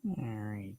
All right.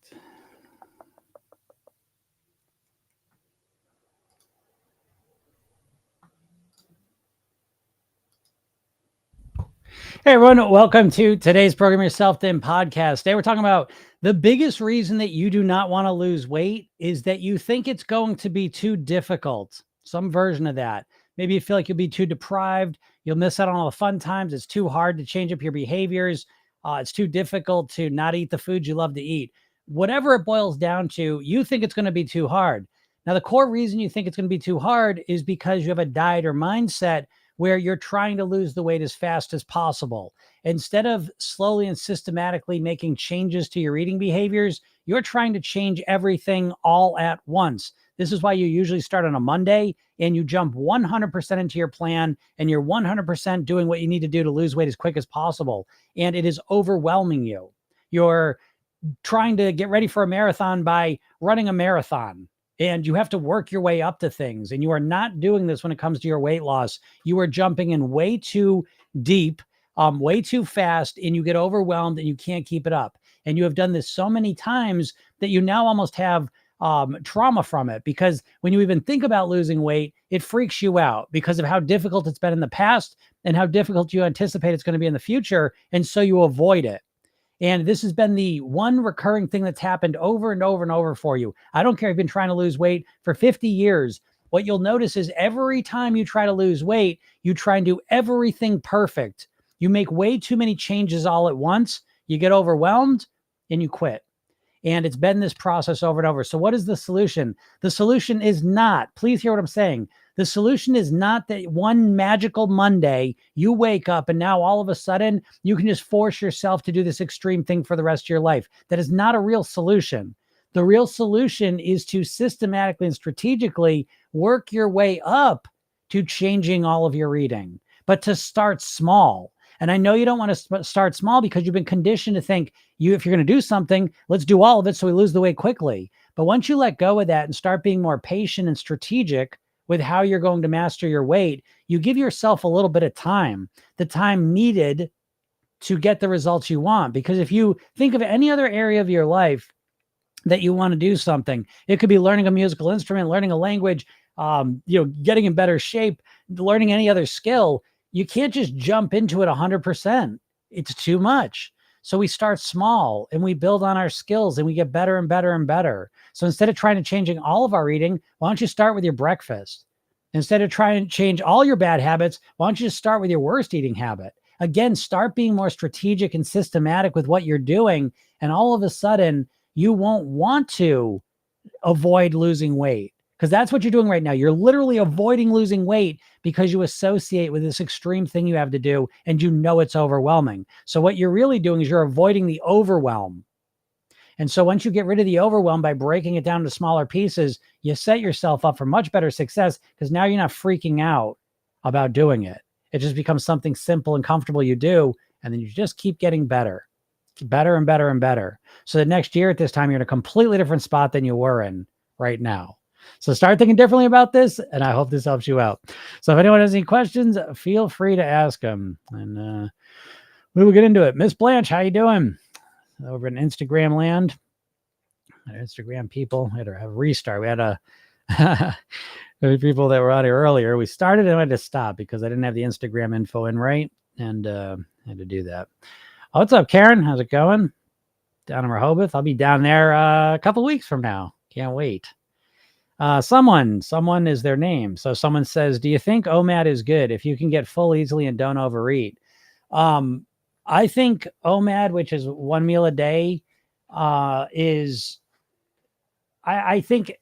Hey, everyone. Welcome to today's Program Yourself Thin podcast. Today, we're talking about the biggest reason that you do not want to lose weight is that you think it's going to be too difficult. Some version of that. Maybe you feel like you'll be too deprived. You'll miss out on all the fun times. It's too hard to change up your behaviors. It's too difficult to not eat the foods you love to eat. Whatever it boils down to, you think it's going to be too hard. Now, the core reason you think it's going to be too hard is because you have a diet or mindset where you're trying to lose the weight as fast as possible. Instead of slowly and systematically making changes to your eating behaviors, you're trying to change everything all at once. This is why you usually start on a Monday and you jump 100% into your plan and you're 100% doing what you need to do to lose weight as quick as possible. And it is overwhelming you. You're trying to get ready for a marathon by running a marathon. And you have to work your way up to things. And you are not doing this when it comes to your weight loss. You are jumping in way too deep, way too fast, and you get overwhelmed and you can't keep it up. And you have done this so many times that you now almost have trauma from it, because when you even think about losing weight, it freaks you out because of how difficult it's been in the past and how difficult you anticipate it's going to be in the future. And so you avoid it. And this has been the one recurring thing that's happened over and over and over for you. I don't care if you've been trying to lose weight for 50 years. What you'll notice is every time you try to lose weight, you try and do everything perfect. You make way too many changes all at once. You get overwhelmed and you quit. And it's been this process over and over. So what is the solution? The solution is not, please hear what I'm saying. The solution is not that one magical Monday you wake up and now all of a sudden you can just force yourself to do this extreme thing for the rest of your life. That is not a real solution. The real solution is to systematically and strategically work your way up to changing all of your eating, but to start small. And I know you don't want to start small because you've been conditioned to think if you're going to do something, let's do all of it so we lose the weight quickly. But once you let go of that and start being more patient and strategic with how you're going to master your weight, you give yourself a little bit of time, the time needed to get the results you want. Because if you think of any other area of your life that you want to do something, it could be learning a musical instrument, learning a language, getting in better shape, learning any other skill. You can't just jump into it 100%. It's too much. So we start small and we build on our skills and we get better and better and better. So instead of trying to changing all of our eating, why don't you start with your breakfast? Instead of trying to change all your bad habits, why don't you just start with your worst eating habit? Again, start being more strategic and systematic with what you're doing. And all of a sudden, you won't want to avoid losing weight, because that's what you're doing right now. You're literally avoiding losing weight because you associate with this extreme thing you have to do and you know it's overwhelming. So what you're really doing is you're avoiding the overwhelm. And so once you get rid of the overwhelm by breaking it down to smaller pieces, you set yourself up for much better success, because now you're not freaking out about doing it. It just becomes something simple and comfortable you do, and then you just keep getting better and better and better. So that next year at this time, you're in a completely different spot than you were in right now. So start thinking differently about this, and I hope this helps you out. So if anyone has any questions, feel free to ask them, and we will get into it. Miss Blanche, how you doing? Over in Instagram land, Instagram people had to have a restart. We had people that were out here earlier. We started and I had to stop because I didn't have the Instagram info in right, and had to do that. Oh, what's up, Karen? How's it going? Down in Rehoboth. I'll be down there a couple weeks from now. Can't wait. Someone is their name. So someone says, do you think OMAD is good if you can get full easily and don't overeat? I think OMAD, which is 1 meal a day, is, I think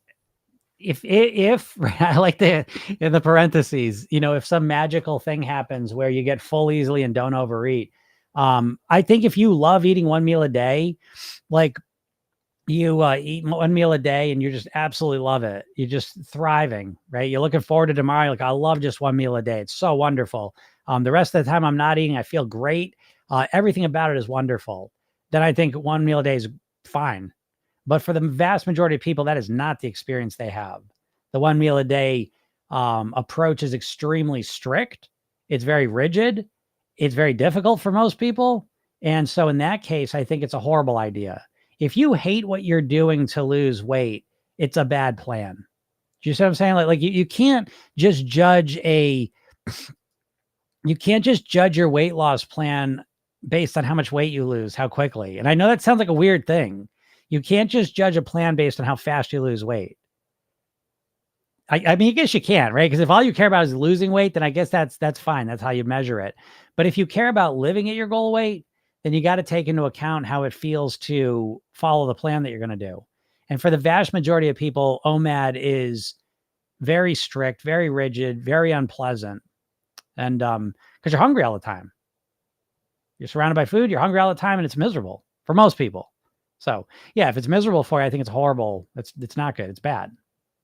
if I like in the parentheses, if some magical thing happens where you get full easily and don't overeat, I think if you love eating 1 meal a day, like you eat 1 meal a day and you just absolutely love it. You're just thriving, right? You're looking forward to tomorrow. You're like, I love just 1 meal a day. It's so wonderful. The rest of the time I'm not eating, I feel great. Everything about it is wonderful. Then I think 1 meal a day is fine. But for the vast majority of people, that is not the experience they have. The 1 meal a day approach is extremely strict. It's very rigid. It's very difficult for most people. And so in that case, I think it's a horrible idea. if you hate what you're doing to lose weight, it's a bad plan. Do you see what I'm saying? Like you can't just judge your weight loss plan based on how much weight you lose, how quickly. And I know that sounds like a weird thing. You can't just judge a plan based on how fast you lose weight. I mean, I guess you can, right? Because if all you care about is losing weight, then I guess that's fine. That's how you measure it. But if you care about living at your goal weight, then you got to take into account how it feels to follow the plan that you're going to do. And for the vast majority of people, OMAD is very strict, very rigid, very unpleasant. And because you're hungry all the time. You're surrounded by food, you're hungry all the time, and it's miserable for most people. So yeah, if it's miserable for you, I think it's horrible. It's not good. It's bad.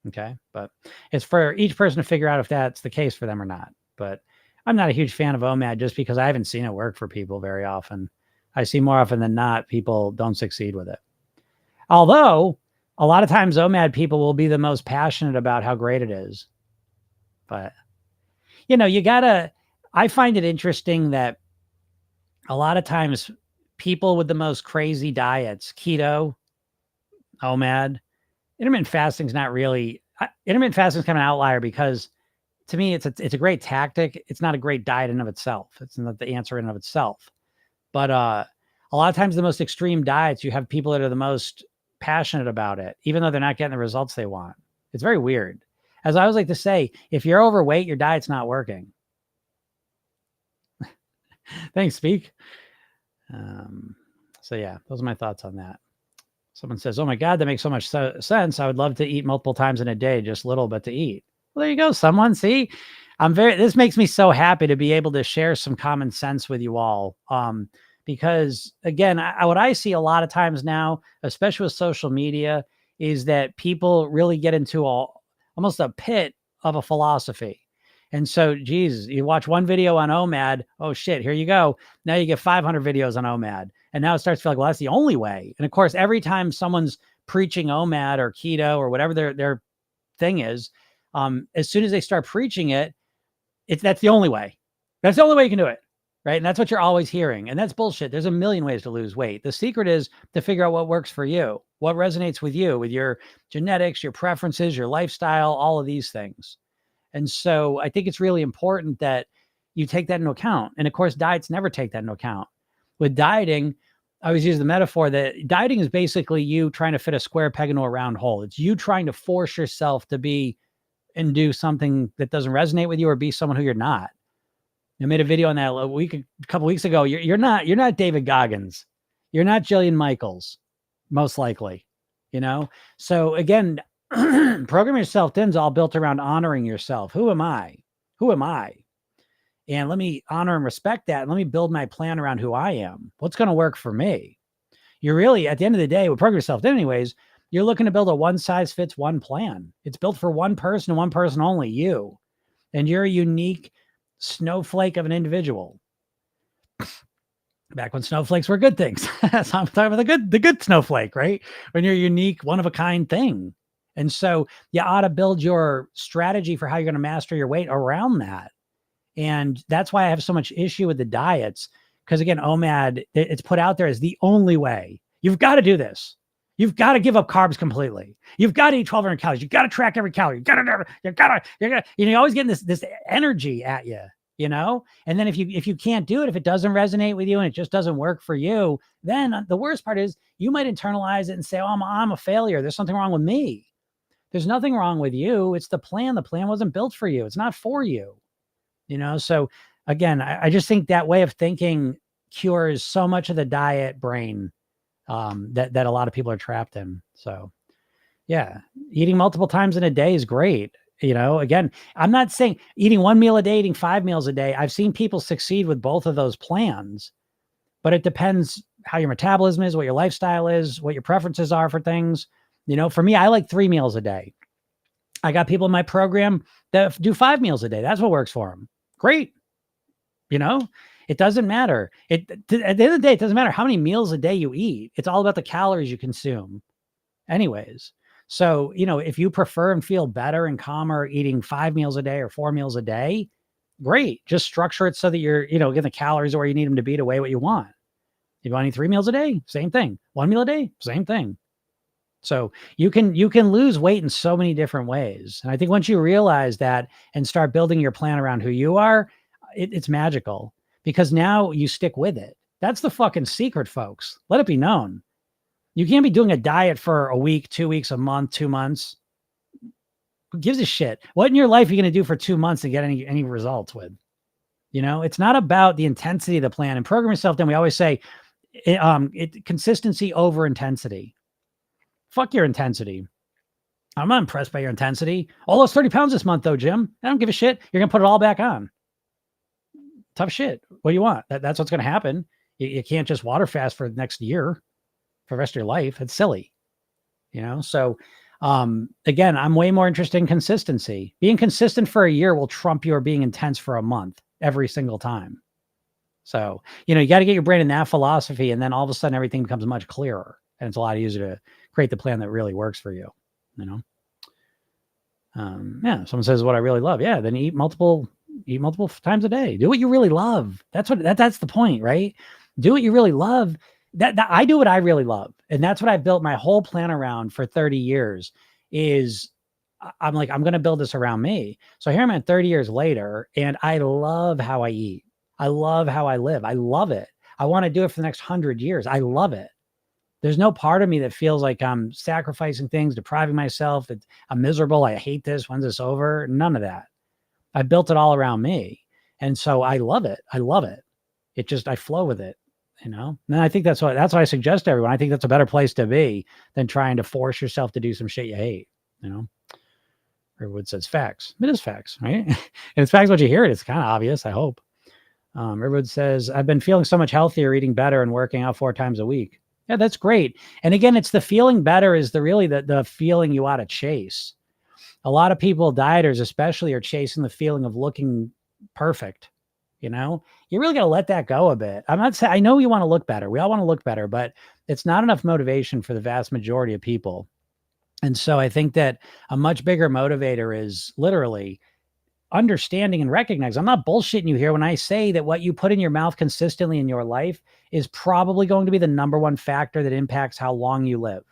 Okay. But it's for each person to figure out if that's the case for them or not. But I'm not a huge fan of OMAD just because I haven't seen it work for people very often. I see more often than not, people don't succeed with it. Although a lot of times OMAD people will be the most passionate about how great it is. But, I find it interesting that a lot of times people with the most crazy diets, keto, OMAD, intermittent fasting is not really, intermittent fasting is kind of an outlier because to me, it's a great tactic. It's not a great diet in of itself. It's not the answer in of itself. But a lot of times the most extreme diets, you have people that are the most passionate about it, even though they're not getting the results they want. It's very weird. As I always like to say, if you're overweight, your diet's not working. Thanks, Speak. So yeah, those are my thoughts on that. Someone says, oh my God, that makes so much sense. I would love to eat multiple times in a day, just little, but to eat. Well, there you go. Someone see, this makes me so happy to be able to share some common sense with you all. Because again, what I see a lot of times now, especially with social media, is that people really get into almost a pit of a philosophy. And so, geez, you watch one video on OMAD. Oh shit, here you go. Now you get 500 videos on OMAD. And now it starts to feel like, well, that's the only way. And of course, every time someone's preaching OMAD or keto or whatever their thing is, as soon as they start preaching it, that's the only way. That's the only way you can do it. Right. And that's what you're always hearing. And that's bullshit. There's a million ways to lose weight. The secret is to figure out what works for you, what resonates with you, with your genetics, your preferences, your lifestyle, all of these things. And so I think it's really important that you take that into account. And of course, diets never take that into account. With dieting, I always use the metaphor that dieting is basically you trying to fit a square peg into a round hole. It's you trying to force yourself to be and do something that doesn't resonate with you or be someone who you're not. I made a video on that a couple weeks ago. You're not David Goggins. You're not Jillian Michaels, most likely, So again, program yourself thin's all built around honoring yourself. Who am I? And let me honor and respect that. And let me build my plan around who I am. What's going to work for me? You're really, at the end of the day, with program yourself thin anyways, you're looking to build a one size fits one plan. It's built for one person and one person only, you. And you're a unique snowflake of an individual. Back when snowflakes were good things. So I'm talking about the good snowflake, right? When you're a unique, one of a kind thing. And so you ought to build your strategy for how you're going to master your weight around that. And that's why I have so much issue with the diets. Because again, OMAD, it's put out there as the only way. You've got to do this. You've got to give up carbs completely. You've got to eat 1,200 calories. You've got to track every calorie. You're always getting this energy at you, And then if you can't do it, if it doesn't resonate with you and it just doesn't work for you, then the worst part is you might internalize it and say, oh, I'm a failure. There's something wrong with me. There's nothing wrong with you. It's the plan. The plan wasn't built for you. It's not for you. So again, I just think that way of thinking cures so much of the diet brain that a lot of people are trapped in. So yeah, eating multiple times in a day is great. Again, I'm not saying eating 1 meal a day, eating 5 meals a day. I've seen people succeed with both of those plans, but it depends how your metabolism is, what your lifestyle is, what your preferences are for things. For me, I like 3 meals a day. I got people in my program that do 5 meals a day. That's what works for them. Great. It doesn't matter. At the end of the day, it doesn't matter how many meals a day you eat. It's all about the calories you consume anyways. So, if you prefer and feel better and calmer eating 5 meals a day or 4 meals a day, great. Just structure it so that you're, getting the calories where you need them to be to weigh what you want. If you want to eat 3 meals a day, same thing. 1 meal a day, same thing. So you can lose weight in so many different ways. And I think once you realize that and start building your plan around who you are, it's magical because now you stick with it. That's the fucking secret, folks. Let it be known. You can't be doing a diet for a week, 2 weeks, a month, 2 months. Who gives a shit? What in your life are you going to do for 2 months and get any results with? It's not about the intensity of the plan. And program yourself, then we always say consistency over intensity. Fuck your intensity. I'm not impressed by your intensity. Oh, lost 30 pounds this month though, Jim. I don't give a shit. You're going to put it all back on. Tough shit. What do you want? That's what's going to happen. You can't just water fast for the next year, for the rest of your life. It's silly, So, again, I'm way more interested in consistency. Being consistent for a year will trump your being intense for a month every single time. So, you got to get your brain in that philosophy. And then all of a sudden everything becomes much clearer and it's a lot easier to create the plan that really works for you, someone says what I really love. Yeah. Then eat multiple times a day. Do what you really love. That's the point, right? Do what you really love. That I do what I really love. And that's what I built my whole plan around for 30 years is I'm like, I'm going to build this around me. So here I'm at 30 years later and I love how I eat. I love how I live. I love it. I want to do it for the next 100 years. I love it. There's no part of me that feels like I'm sacrificing things, depriving myself, that I'm miserable. I hate this. When's this over? None of that. I built it all around me. And so I love it. I love it. I flow with it, And I think that's what I suggest to everyone. I think that's a better place to be than trying to force yourself to do some shit you hate, Everyone says facts. It is facts, right? And it's facts what you hear it. It's kind of obvious, I hope. Everyone says, I've been feeling so much healthier, eating better and working out 4 times a week. Yeah, that's great. And again, it's the feeling better is the feeling you ought to chase. A lot of people, dieters especially, are chasing the feeling of looking perfect. You really got to let that go a bit. I'm not saying, I know you want to look better. We all want to look better, but it's not enough motivation for the vast majority of people. And so I think that a much bigger motivator is literally understanding and recognizing. I'm not bullshitting you here when I say that what you put in your mouth consistently in your life is probably going to be the number one factor that impacts how long you live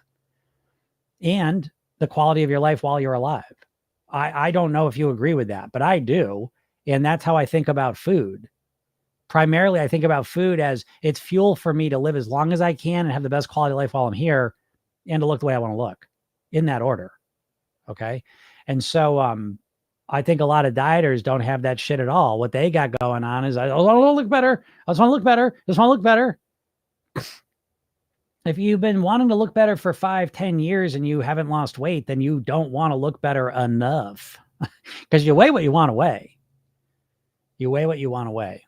and the quality of your life while you're alive. I don't know if you agree with that, but I do. And that's how I think about food. Primarily, I think about food as it's fuel for me to live as long as I can and have the best quality of life while I'm here and to look the way I want to look in that order. Okay. And so, I think a lot of dieters don't have that shit at all. What they got going on is, I want to look better. I just want to look better. Just want to look better. If you've been wanting to look better for 5-10 years and you haven't lost weight, then you don't want to look better enough because you weigh what you want to weigh. You weigh what you want to weigh.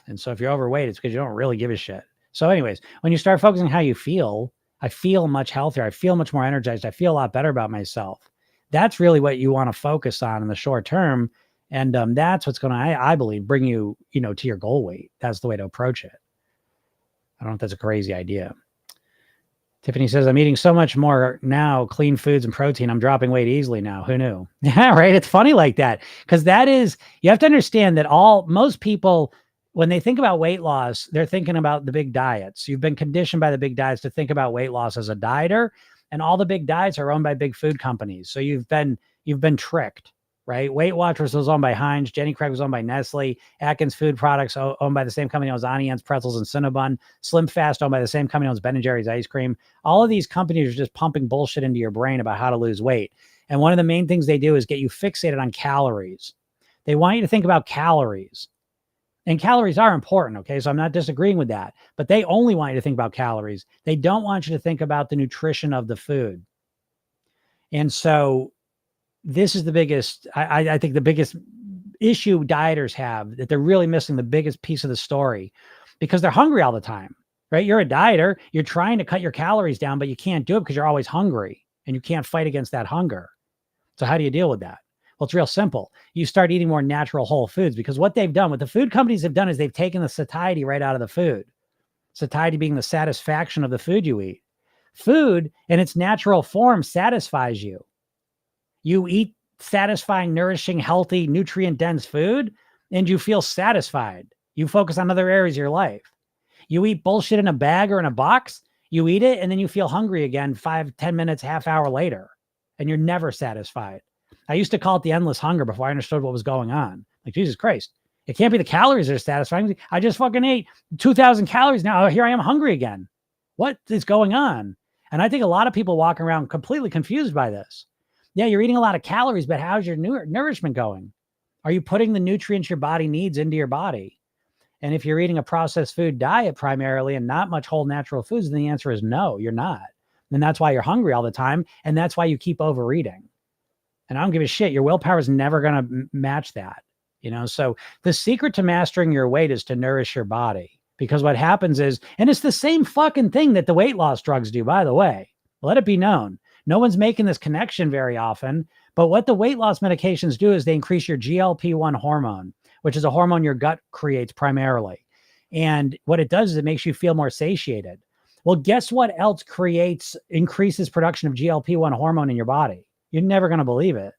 And so if you're overweight, it's because you don't really give a shit. So anyways, when you start focusing on how you feel, I feel much healthier. I feel much more energized. I feel a lot better about myself. That's really what you want to focus on in the short term. And that's what's going to, I believe, bring you, to your goal weight. That's the way to approach it. I don't know if that's a crazy idea. Tiffany says, I'm eating so much more now, clean foods and protein. I'm dropping weight easily now. Who knew? Yeah, right. It's funny like that. Because you have to understand that most people, when they think about weight loss, they're thinking about the big diets. You've been conditioned by the big diets to think about weight loss as a dieter. And all the big diets are owned by big food companies. So you've been tricked, right? Weight Watchers was owned by Heinz. Jenny Craig was owned by Nestle. Atkins Food Products owned by the same company owns Onions, Pretzels, and Cinnabon. Slim Fast owned by the same company owns Ben & Jerry's ice cream. All of these companies are just pumping bullshit into your brain about how to lose weight. And one of the main things they do is get you fixated on calories. They want you to think about calories. And calories are important, okay? So I'm not disagreeing with that. But they only want you to think about calories. They don't want you to think about the nutrition of the food. And so this is the biggest, I think the biggest issue dieters have, that they're really missing the biggest piece of the story because they're hungry all the time, right? You're a dieter. You're trying to cut your calories down, but you can't do it because you're always hungry and you can't fight against that hunger. So how do you deal with that? Well, it's real simple. You start eating more natural whole foods because what the food companies have done is they've taken the satiety right out of the food. Satiety being the satisfaction of the food you eat. Food in its natural form satisfies you. You eat satisfying, nourishing, healthy, nutrient-dense food, and you feel satisfied. You focus on other areas of your life. You eat bullshit in a bag or in a box, you eat it, and then you feel hungry again 5, 10 minutes, half hour later, and you're never satisfied. I used to call it the endless hunger before I understood what was going on. Like, Jesus Christ, it can't be the calories that are satisfying. I just fucking ate 2,000 calories. Now here I am hungry again. What is going on? And I think a lot of people walk around completely confused by this. Yeah, you're eating a lot of calories, but how's your nourishment going? Are you putting the nutrients your body needs into your body? And if you're eating a processed food diet primarily and not much whole natural foods, then the answer is no, you're not. And that's why you're hungry all the time. And that's why you keep overeating. And I don't give a shit. Your willpower is never going to match that. So the secret to mastering your weight is to nourish your body. Because what happens is, and it's the same fucking thing that the weight loss drugs do, by the way. Let it be known. No one's making this connection very often. But what the weight loss medications do is they increase your GLP-1 hormone, which is a hormone your gut creates primarily. And what it does is it makes you feel more satiated. Well, guess what else increases production of GLP-1 hormone in your body? You're never going to believe it.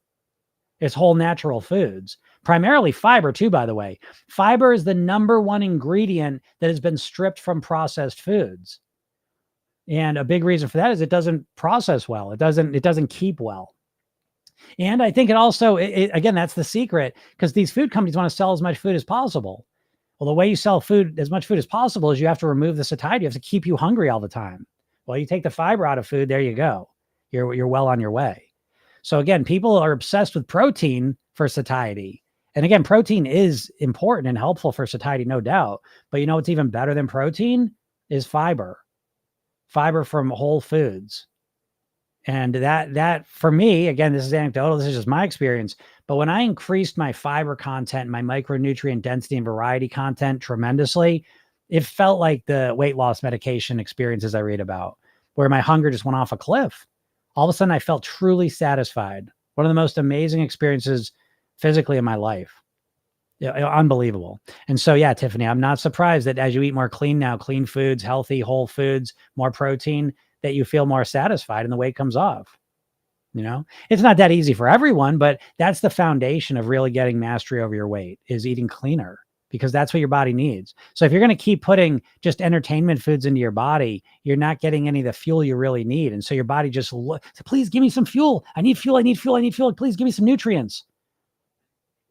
It's whole natural foods, primarily fiber too, by the way. Fiber is the number one ingredient that has been stripped from processed foods. And a big reason for that is it doesn't process well. It doesn't keep well. And I think it also, again, that's the secret, because these food companies want to sell as much food as possible. Well, the way you sell as much food as possible is you have to remove the satiety. You have to keep you hungry all the time. Well, you take the fiber out of food, there you go. You're well on your way. So again, people are obsessed with protein for satiety. And again, protein is important and helpful for satiety, no doubt. But you know what's even better than protein is fiber. Fiber from whole foods. And that for me, again, this is anecdotal, this is just my experience, but when I increased my fiber content, my micronutrient density and variety content tremendously, it felt like the weight loss medication experiences I read about, where my hunger just went off a cliff. All of a sudden, I felt truly satisfied. One of the most amazing experiences physically in my life. Yeah, unbelievable. And so, yeah, Tiffany, I'm not surprised that as you eat more clean foods, healthy, whole foods, more protein, that you feel more satisfied and the weight comes off. It's not that easy for everyone, but that's the foundation of really getting mastery over your weight, is eating cleaner, because that's what your body needs. So if you're going to keep putting just entertainment foods into your body, you're not getting any of the fuel you really need. And so your body just please give me some fuel. I need fuel. Please give me some nutrients.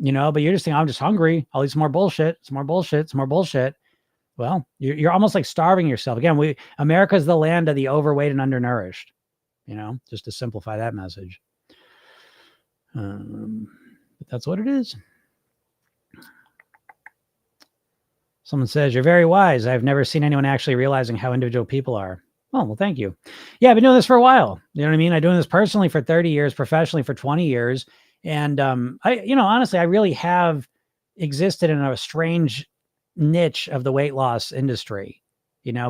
But you're just saying, I'm just hungry. I'll eat some more bullshit, some more bullshit, some more bullshit. Well, you're almost like starving yourself. Again, America is the land of the overweight and undernourished, just to simplify that message. But that's what it is. Someone says, you're very wise. I've never seen anyone actually realizing how individual people are. Oh, well, thank you. Yeah, I've been doing this for a while. You know what I mean? I'm doing this personally for 30 years, professionally for 20 years. And honestly, I really have existed in a strange niche of the weight loss industry,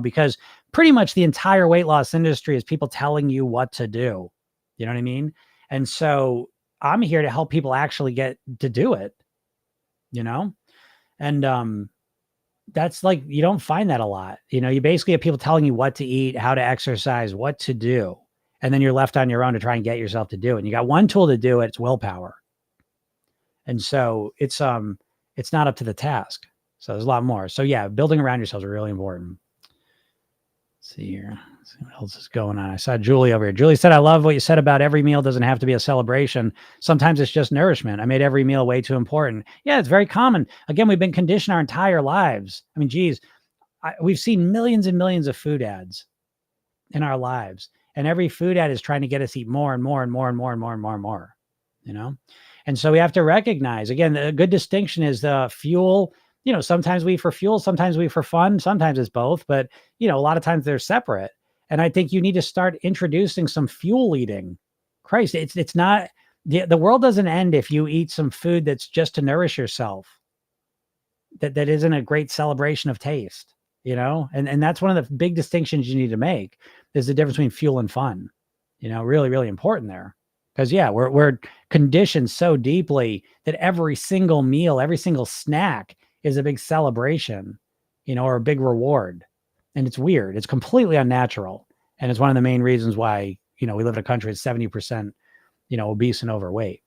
because pretty much the entire weight loss industry is people telling you what to do. You know what I mean? And so I'm here to help people actually get to do it, and that's like, you don't find that a lot. You basically have people telling you what to eat, how to exercise, what to do. And then you're left on your own to try and get yourself to do it. And you got one tool to do it. It's willpower. And so it's not up to the task. So there's a lot more. So yeah, building around yourselves is really important. Let's see here. Let's see what else is going on. I saw Julie over here. Julie said, I love what you said about every meal doesn't have to be a celebration. Sometimes it's just nourishment. I made every meal way too important. Yeah, it's very common. Again, we've been conditioned our entire lives. I mean, geez, we've seen millions and millions of food ads in our lives. And every food ad is trying to get us to eat more and more and more and more and more and more and more, And so we have to recognize, again, a good distinction is the fuel. Sometimes we eat for fuel, sometimes we eat for fun, sometimes it's both, but a lot of times they're separate. And I think you need to start introducing some fuel eating. Christ, it's not, the world doesn't end if you eat some food that's just to nourish yourself. That isn't a great celebration of taste, and that's one of the big distinctions you need to make, is the difference between fuel and fun. Really, really important there. Because yeah, we're conditioned so deeply that every single meal, every single snack is a big celebration, or a big reward. And it's weird. It's completely unnatural. And it's one of the main reasons why, we live in a country that's 70%, obese and overweight.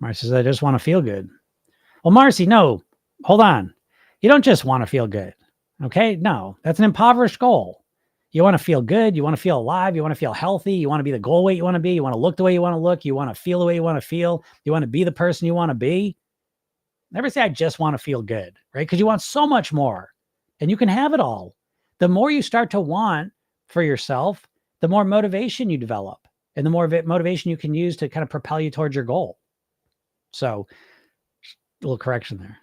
Marcy says, I just want to feel good. Well, Marcy, no, hold on. You don't just want to feel good. Okay. No, that's an impoverished goal. You want to feel good. You want to feel alive. You want to feel healthy. You want to be the goal weight you want to be. You want to look the way you want to look. You want to feel the way you want to feel. You want to be the person you want to be. Never say, I just want to feel good, right? Because you want so much more and you can have it all. The more you start to want for yourself, the more motivation you develop and the more motivation you can use to kind of propel you towards your goal. So, a little correction there.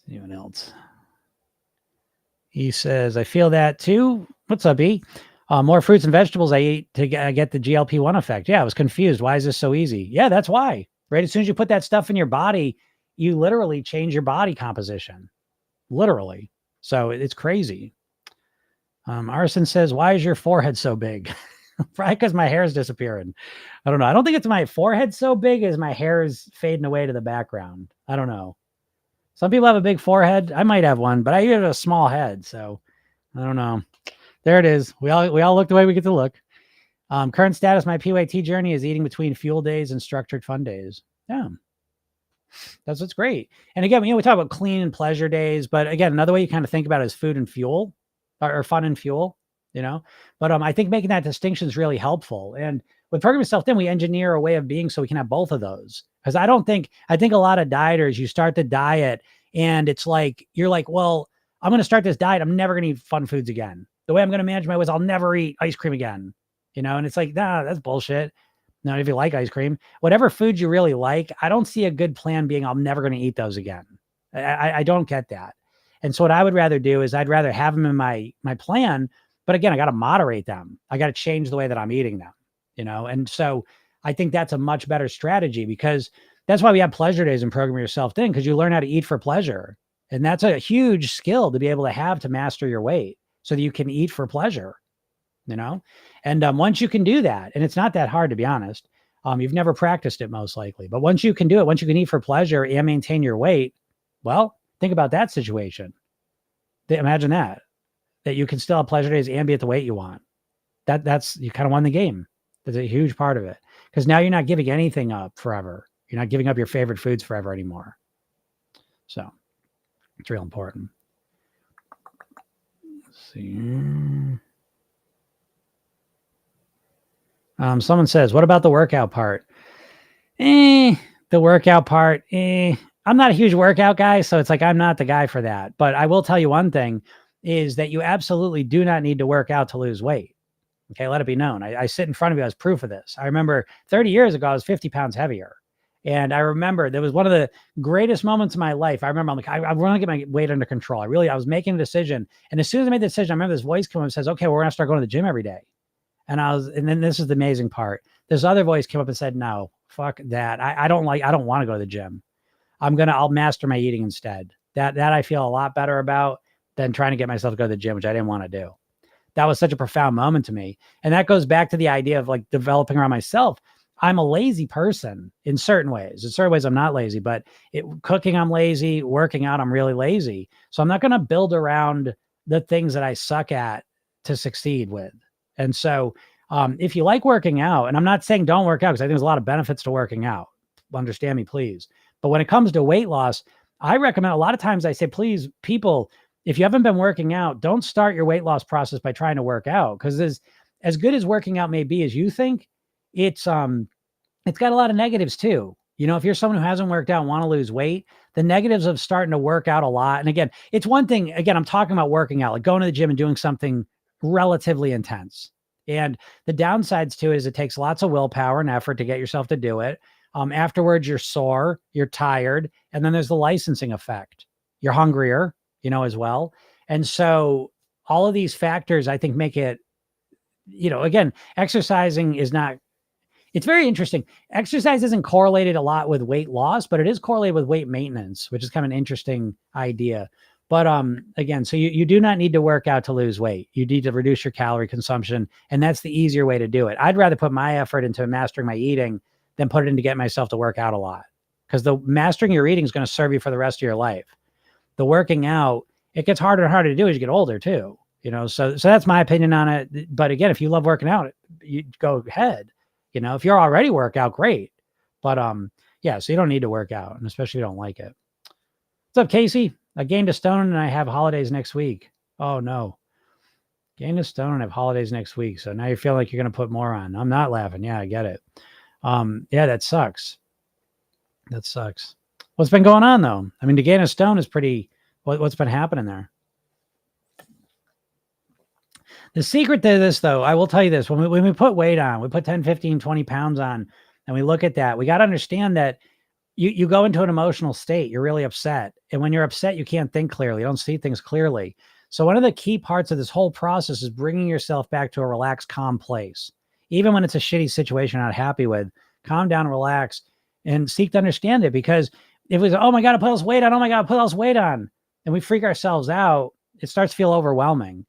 Anyone else? He says, I feel that too. What's up, E? More fruits and vegetables I eat to get the GLP-1 effect. Yeah, I was confused. Why is this so easy? Yeah, that's why. Right? As soon as you put that stuff in your body, you literally change your body composition. Literally. So it's crazy. Arson says, why is your forehead so big? Probably because my hair is disappearing. I don't know. I don't think it's my forehead so big as my hair is fading away to the background. I don't know. Some people have a big forehead. I might have one, but I have a small head. So I don't know. There it is. We all look the way we get to look. Current status, my PYT journey is eating between fuel days and structured fun days. Yeah. That's what's great. And again, we talk about clean and pleasure days, but again, another way you kind of think about it is food and fuel or fun and fuel, but I think making that distinction is really helpful. And with Program Yourself Thin, we engineer a way of being so we can have both of those. Because I think a lot of dieters, you start the diet and it's like, you're like, well, I'm going to start this diet. I'm never going to eat fun foods again. The way I'm going to manage my weight is I'll never eat ice cream again, and it's like, nah, that's bullshit. Now, if you like ice cream, whatever food you really like, I don't see a good plan being, I'm never going to eat those again. I don't get that. And so what I would rather do is I'd rather have them in my plan, but again, I got to moderate them. I got to change the way that I'm eating them, And so I think that's a much better strategy because that's why we have pleasure days and Program Yourself Thin, because you learn how to eat for pleasure. And that's a huge skill to be able to have to master your weight so that you can eat for pleasure, And once you can do that, and it's not that hard, to be honest, you've never practiced it most likely, but once you can do it, once you can eat for pleasure and maintain your weight, well, think about that situation. Imagine that you can still have pleasure days and be at the weight you want. That's, you kind of won the game. That's a huge part of it because now you're not giving anything up forever. You're not giving up your favorite foods forever anymore. So it's real important. Let's see. Someone says, what about the workout part? The workout part, I'm not a huge workout guy, so it's like, I'm not the guy for that. But I will tell you one thing is that you absolutely do not need to work out to lose weight. Okay, let it be known. I sit in front of you as proof of this. I remember 30 years ago, I was 50 pounds heavier. And I remember there was one of the greatest moments of my life. I remember I'm like, I want to get my weight under control. I was making a decision. And as soon as I made the decision, I remember this voice came up and says, okay, we're going to start going to the gym every day. And then this is the amazing part. This other voice came up and said, no, fuck that. I don't want to go to the gym. I'll master my eating instead. That I feel a lot better about than trying to get myself to go to the gym, which I didn't want to do. That was such a profound moment to me. And that goes back to the idea of like developing around myself. I'm a lazy person in certain ways. In certain ways, I'm not lazy, but cooking, I'm lazy. Working out, I'm really lazy. So I'm not going to build around the things that I suck at to succeed with. And so if you like working out, and I'm not saying don't work out because I think there's a lot of benefits to working out. Understand me, please. But when it comes to weight loss, I recommend, a lot of times I say, please, people, if you haven't been working out, don't start your weight loss process by trying to work out. Because as good as working out may be as you think, it's got a lot of negatives too. If you're someone who hasn't worked out and want to lose weight, the negatives of starting to work out a lot. And again, it's one thing, I'm talking about working out, like going to the gym and doing something relatively intense. And the downsides to it is it takes lots of willpower and effort to get yourself to do it. Afterwards, you're sore, you're tired, and then there's the licensing effect. You're hungrier, as well. And so all of these factors, I think, make it, again, exercising is not, it's very interesting. Exercise isn't correlated a lot with weight loss, but it is correlated with weight maintenance, which is kind of an interesting idea. But again, so you do not need to work out to lose weight. You need to reduce your calorie consumption, and that's the easier way to do it. I'd rather put my effort into mastering my eating than put it into getting myself to work out a lot, because the mastering your eating is going to serve you for the rest of your life. The working out, it gets harder and harder to do as you get older too. So that's my opinion on it. But again, if you love working out, you go ahead. If you're already work out, great. But Yeah, so you don't need to work out, and especially if you don't like it. What's up, Casey? I gained a stone and I have holidays next week. Oh no. Gained a stone and have holidays next week. So now you feel like you're going to put more on. I'm not laughing. Yeah, I get it. Yeah, that sucks. That sucks. What's been going on though? I mean, to gain a stone is pretty, what's been happening there? The secret to this though, I will tell you this, when we put weight on, we put 10, 15, 20 pounds on, and we look at that, we got to understand that you go into an emotional state. You're really upset. And when you're upset, you can't think clearly. You don't see things clearly. So one of the key parts of this whole process is bringing yourself back to a relaxed, calm place. Even when it's a shitty situation you're not happy with, calm down, relax, and seek to understand it. Because if it's, oh my God, I put all this weight on, oh my God, I put all this weight on, and we freak ourselves out, it starts to feel overwhelming.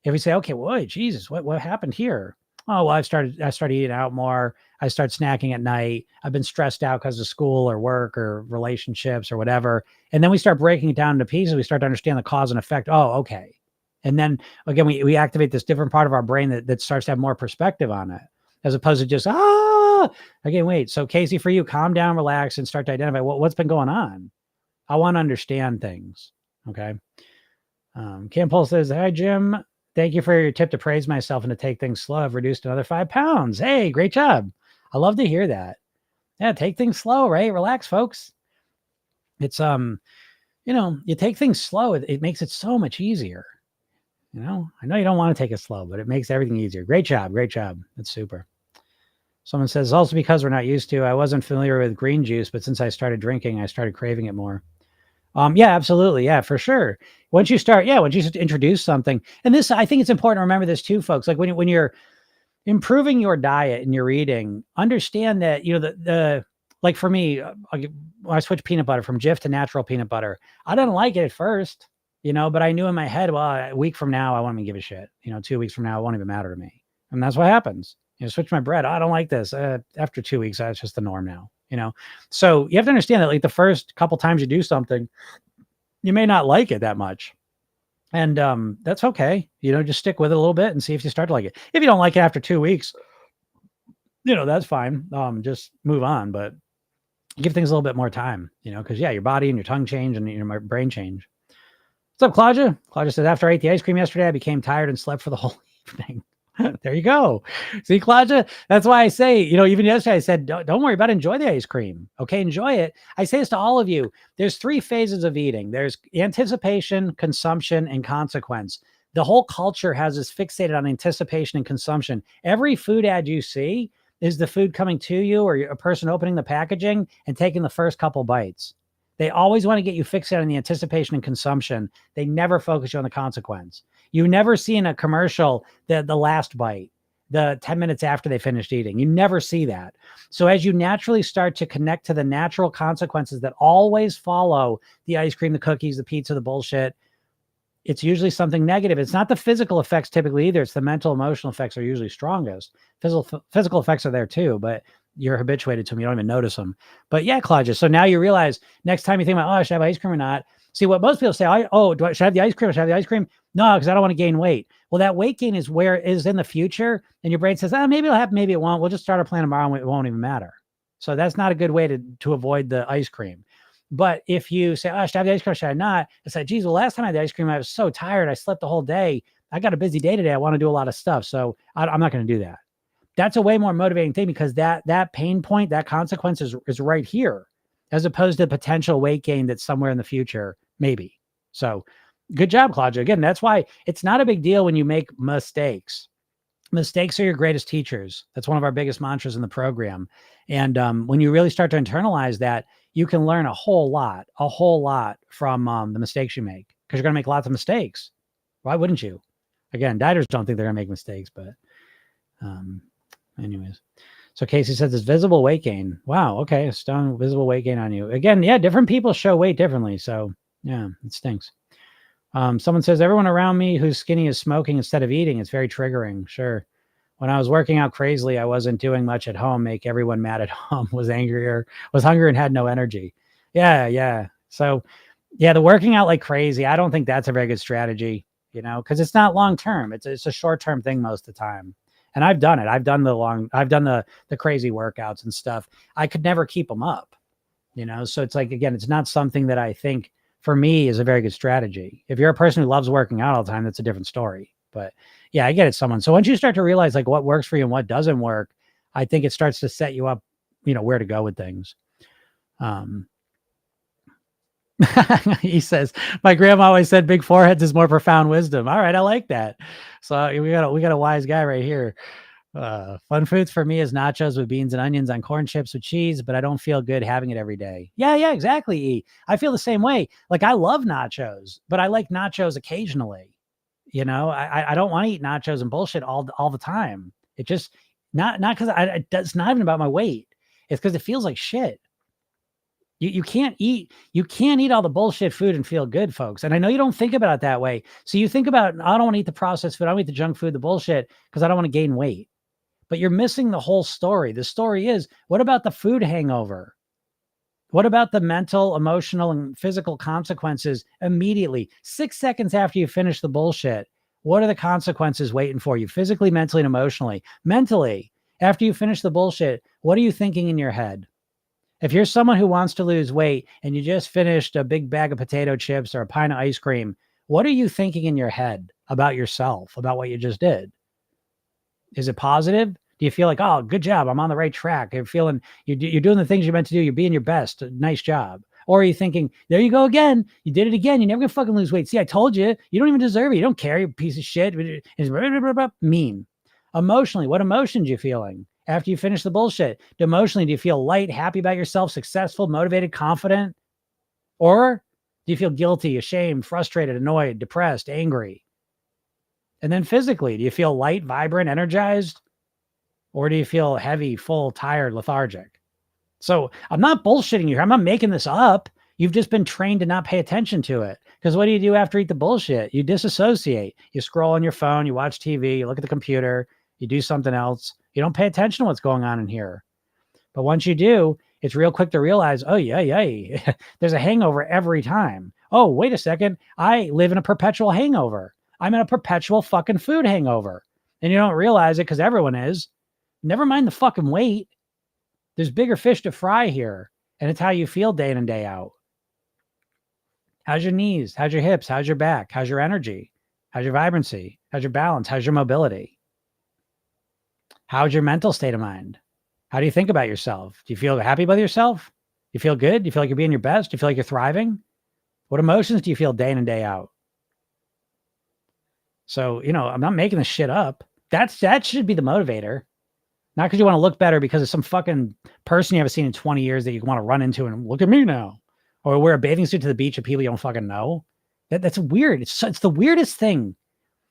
If we say, okay, well, Jesus, what happened here? Oh, well, I started eating out more. I start snacking at night. I've been stressed out because of school or work or relationships or whatever. And then we start breaking it down into pieces. We start to understand the cause and effect. Oh, okay. And then again, we activate this different part of our brain that starts to have more perspective on it, as opposed to just, again, wait. So Casey, for you, calm down, relax, and start to identify what's been going on. I want to understand things. Okay. Cam Paul says, hi, Jim. Thank you for your tip to praise myself and to take things slow. I've reduced another 5 pounds. Hey, great job. I love to hear that. Yeah, take things slow, right? Relax, folks. It's, you take things slow. It makes it so much easier. I know you don't want to take it slow, but it makes everything easier. Great job. Great job. That's super. Someone says, also because we're not used to, I wasn't familiar with green juice, but since I started drinking, I started craving it more. Yeah, absolutely. Yeah, for sure. Once you introduce something, and this, I think it's important to remember this too, folks. Like when you're improving your diet and your eating, understand that, like for me, when I switched peanut butter from Jif to natural peanut butter, I didn't like it at first, but I knew in my head, well, a week from now, I won't even give a shit. 2 weeks from now, it won't even matter to me. And that's what happens. Switch my bread. I don't like this. After 2 weeks, it's just the norm now. So you have to understand that like the first couple times you do something, you may not like it that much. And that's okay. Just stick with it a little bit and see if you start to like it. If you don't like it after 2 weeks, that's fine. Just move on, but give things a little bit more time, because your body and your tongue change and your brain change. What's up, Claudia? Claudia says, after I ate the ice cream yesterday, I became tired and slept for the whole evening. There you go. See, Claudia, that's why I say, even yesterday I said, don't worry about it. Enjoy the ice cream. Okay. Enjoy it. I say this to all of you. There's 3 phases of eating. There's anticipation, consumption, and consequence. The whole culture has us fixated on anticipation and consumption. Every food ad you see is the food coming to you or a person opening the packaging and taking the first couple bites. They always want to get you fixated on the anticipation and consumption. They never focus you on the consequence. You never see in a commercial the last bite, the 10 minutes after they finished eating. You never see that. So as you naturally start to connect to the natural consequences that always follow the ice cream, the cookies, the pizza, the bullshit, it's usually something negative. It's not the physical effects typically either. It's the mental, emotional effects are usually strongest. Physical effects are there too, but you're habituated to them. You don't even notice them. But yeah, Claudia. So now you realize next time you think about, should I have ice cream or not? See, what most people say, should I have the ice cream? Should I have the ice cream? No, because I don't want to gain weight. Well, that weight gain is in the future. And your brain says, maybe it'll happen, maybe it won't. We'll just start our plan tomorrow and it won't even matter. So that's not a good way to avoid the ice cream. But if you say, should I have the ice cream or should I not? It's like, geez, the last time I had the ice cream, I was so tired. I slept the whole day. I got a busy day today. I want to do a lot of stuff. So I'm not going to do that. That's a way more motivating thing because that pain point, that consequence is right here, as opposed to potential weight gain that's somewhere in the future, maybe. So good job, Claudia. Again, that's why it's not a big deal when you make mistakes. Mistakes are your greatest teachers. That's one of our biggest mantras in the program. And when you really start to internalize that, you can learn a whole lot from the mistakes you make, because you're going to make lots of mistakes. Why wouldn't you? Again, dieters don't think they're going to make mistakes, but anyways. So Casey says it's visible weight gain. Wow. Okay. Stone visible weight gain on you. Again, yeah, different people show weight differently. So yeah, it stinks. Someone says everyone around me who's skinny is smoking instead of eating. It's very triggering. Sure. When I was working out crazily, I wasn't doing much at home. Make everyone mad at home. Was angrier, was hungry, and had no energy. Yeah. So yeah, the working out like crazy, I don't think that's a very good strategy, because it's not long term. It's a short term thing most of the time. And I've done it. I've done the crazy workouts and stuff. I could never keep them up. So it's like, again, it's not something that I think for me is a very good strategy. If you're a person who loves working out all the time, that's a different story. But yeah, I get it. So once you start to realize like what works for you and what doesn't work, I think it starts to set you up, where to go with things. He says, my grandma always said big foreheads is more profound wisdom. All right. I like that. So we got a wise guy right here. Fun foods for me is nachos with beans and onions on corn chips with cheese, but I don't feel good having it every day. Yeah, exactly. E. I feel the same way. Like I love nachos, but I like nachos occasionally. I don't want to eat nachos and bullshit all the time. It just not because it's not even about my weight. It's because it feels like shit. You can't eat all the bullshit food and feel good, folks. And I know you don't think about it that way. So you think about, I don't want to eat the processed food. I don't eat the junk food, the bullshit, because I don't want to gain weight. But you're missing the whole story. The story is, what about the food hangover? What about the mental, emotional, and physical consequences immediately? 6 seconds after you finish the bullshit, what are the consequences waiting for you physically, mentally, and emotionally? Mentally, after you finish the bullshit, what are you thinking in your head? If you're someone who wants to lose weight and you just finished a big bag of potato chips or a pint of ice cream, what are you thinking in your head about yourself, about what you just did? Is it positive? Do you feel like, oh, good job, I'm on the right track? You're feeling you're doing the things you're meant to do. You're being your best. Nice job. Or are you thinking, there you go again. You did it again. You're never going to fucking lose weight. See, I told you. You don't even deserve it. You don't care. You piece of shit. It's mean. Emotionally, what emotions are you feeling after you finish the bullshit? Emotionally, do you feel light, happy about yourself, successful, motivated, confident? Or do you feel guilty, ashamed, frustrated, annoyed, depressed, angry? And then physically, do you feel light, vibrant, energized? Or do you feel heavy, full, tired, lethargic? So I'm not bullshitting you here. I'm not making this up. You've just been trained to not pay attention to it. Because what do you do after you eat the bullshit? You disassociate. You scroll on your phone, you watch TV, you look at the computer, you do something else. You don't pay attention to what's going on in here. But once you do, it's real quick to realize, oh, yeah. There's a hangover every time. Oh, wait a second. I live in a perpetual hangover. I'm in a perpetual fucking food hangover. And you don't realize it because everyone is. Never mind the fucking weight. There's bigger fish to fry here. And it's how you feel day in and day out. How's your knees? How's your hips? How's your back? How's your energy? How's your vibrancy? How's your balance? How's your mobility? How's your mental state of mind? How do you think about yourself? Do you feel happy about yourself? You feel good? Do you feel like you're being your best? Do you feel like you're thriving? What emotions do you feel day in and day out? So, I'm not making this shit up. That should be the motivator. Not because you want to look better because of some fucking person you haven't seen in 20 years that you want to run into and look at me now. Or wear a bathing suit to the beach of people you don't fucking know. That's weird. It's the weirdest thing.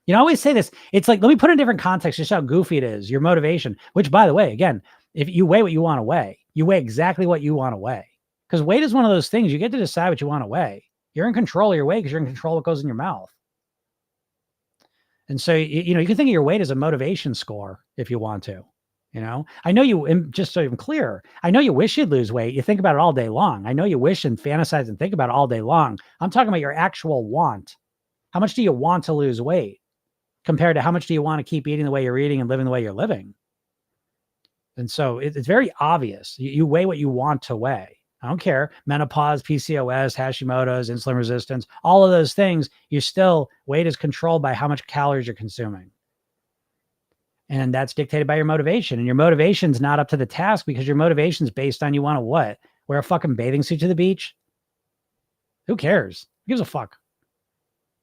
I always say this. It's like, let me put it in a different context, just how goofy it is. Your motivation, which by the way, again, if you weigh what you want to weigh, you weigh exactly what you want to weigh. Because weight is one of those things you get to decide what you want to weigh. You're in control of your weight because you're in control of what goes in your mouth. And so, you can think of your weight as a motivation score if you want to. I know you, just so I'm clear, I know you wish you'd lose weight. You think about it all day long. I know you wish and fantasize and think about it all day long. I'm talking about your actual want. How much do you want to lose weight compared to how much do you want to keep eating the way you're eating and living the way you're living? And so it's very obvious. You weigh what you want to weigh. I don't care. Menopause, PCOS, Hashimoto's, insulin resistance, all of those things, weight is controlled by how much calories you're consuming. And that's dictated by your motivation. And your motivation's not up to the task because your motivation's based on you want to what? Wear a fucking bathing suit to the beach? Who cares? Who gives a fuck?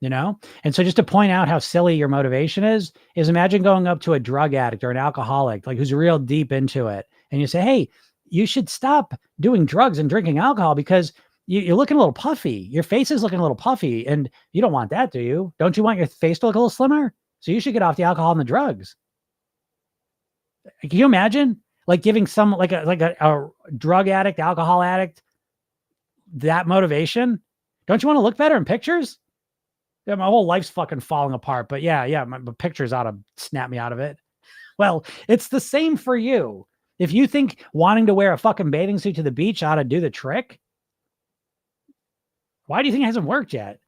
And so just to point out how silly your motivation is imagine going up to a drug addict or an alcoholic, like who's real deep into it. And you say, hey, you should stop doing drugs and drinking alcohol because you're looking a little puffy. Your face is looking a little puffy. And you don't want that, do you? Don't you want your face to look a little slimmer? So you should get off the alcohol and the drugs. Can you imagine like giving some like a drug addict, alcohol addict, that motivation? Don't you want to look better in pictures? Yeah, my whole life's fucking falling apart, but my pictures ought to snap me out of it. Well, it's the same for you. If you think wanting to wear a fucking bathing suit to the beach ought to do the trick, why do you think it hasn't worked yet?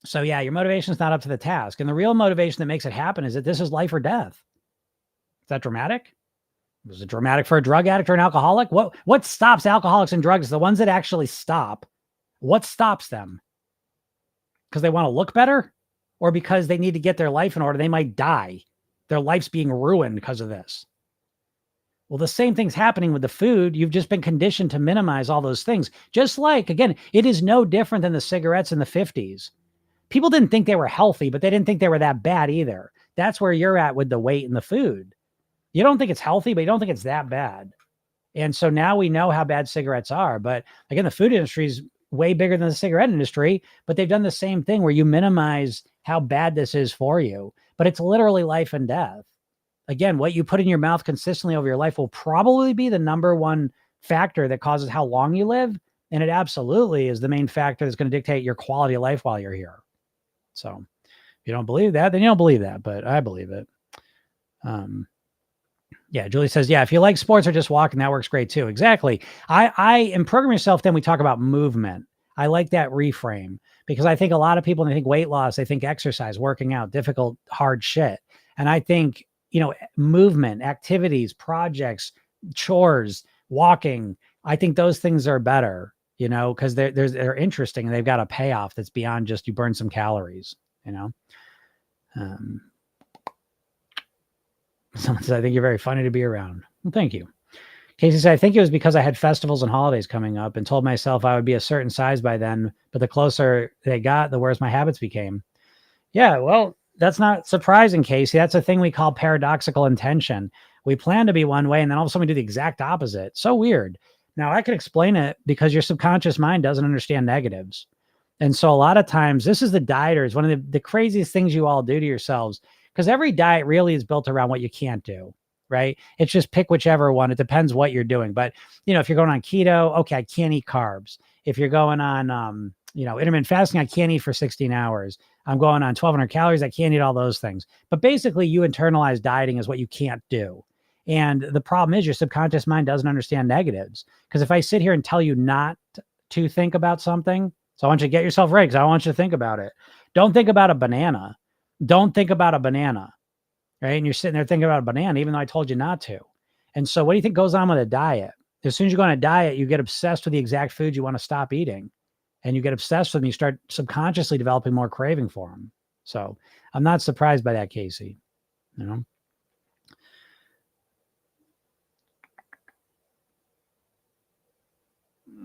So your motivation is not up to the task. And the real motivation that makes it happen is that this is life or death. Is that dramatic? Was it dramatic for a drug addict or an alcoholic? What stops alcoholics and drugs? The ones that actually stop. What stops them? Because they want to look better, or because they need to get their life in order? They might die. Their life's being ruined because of this. Well, the same thing's happening with the food. You've just been conditioned to minimize all those things. Just like, again, it is no different than the cigarettes in the 50s. People didn't think they were healthy, but they didn't think they were that bad either. That's where you're at with the weight and the food. You don't think it's healthy, but you don't think it's that bad. And so now we know how bad cigarettes are. But again, the food industry is way bigger than the cigarette industry, but they've done the same thing where you minimize how bad this is for you. But it's literally life and death. Again, what you put in your mouth consistently over your life will probably be the number one factor that causes how long you live. And it absolutely is the main factor that's going to dictate your quality of life while you're here. So if you don't believe that, then you don't believe that, but I believe it. Yeah, Julie says, yeah, if you like sports or just walking, that works great too. Exactly. I in Program Yourself, then we talk about movement. I like that reframe because I think a lot of people, when they think weight loss, they think exercise, working out, difficult, hard shit. And I think, movement, activities, projects, chores, walking, I think those things are better, because they're interesting and they've got a payoff that's beyond just you burn some calories, Someone says, I think you're very funny to be around. Well, thank you. Casey said, I think it was because I had festivals and holidays coming up and told myself I would be a certain size by then, but the closer they got, the worse my habits became. Yeah, well, that's not surprising, Casey. That's a thing we call paradoxical intention. We plan to be one way and then all of a sudden we do the exact opposite. So weird. Now I can explain it because your subconscious mind doesn't understand negatives. And so a lot of times, this is the dieters, one of the craziest things you all do to yourselves, because every diet really is built around what you can't do, right? It's just pick whichever one. It depends what you're doing. But, if you're going on keto, okay, I can't eat carbs. If you're going on, intermittent fasting, I can't eat for 16 hours. I'm going on 1,200 calories. I can't eat all those things. But basically, you internalize dieting as what you can't do. And the problem is your subconscious mind doesn't understand negatives. Because if I sit here and tell you not to think about something, so I want you to get yourself ready because I want you to think about it. Don't think about a banana. Don't think about a banana, right? And you're sitting there thinking about a banana, even though I told you not to. And so what do you think goes on with a diet? As soon as you go on a diet, you get obsessed with the exact foods you want to stop eating. And you get obsessed with them. You start subconsciously developing more craving for them. So I'm not surprised by that, Casey.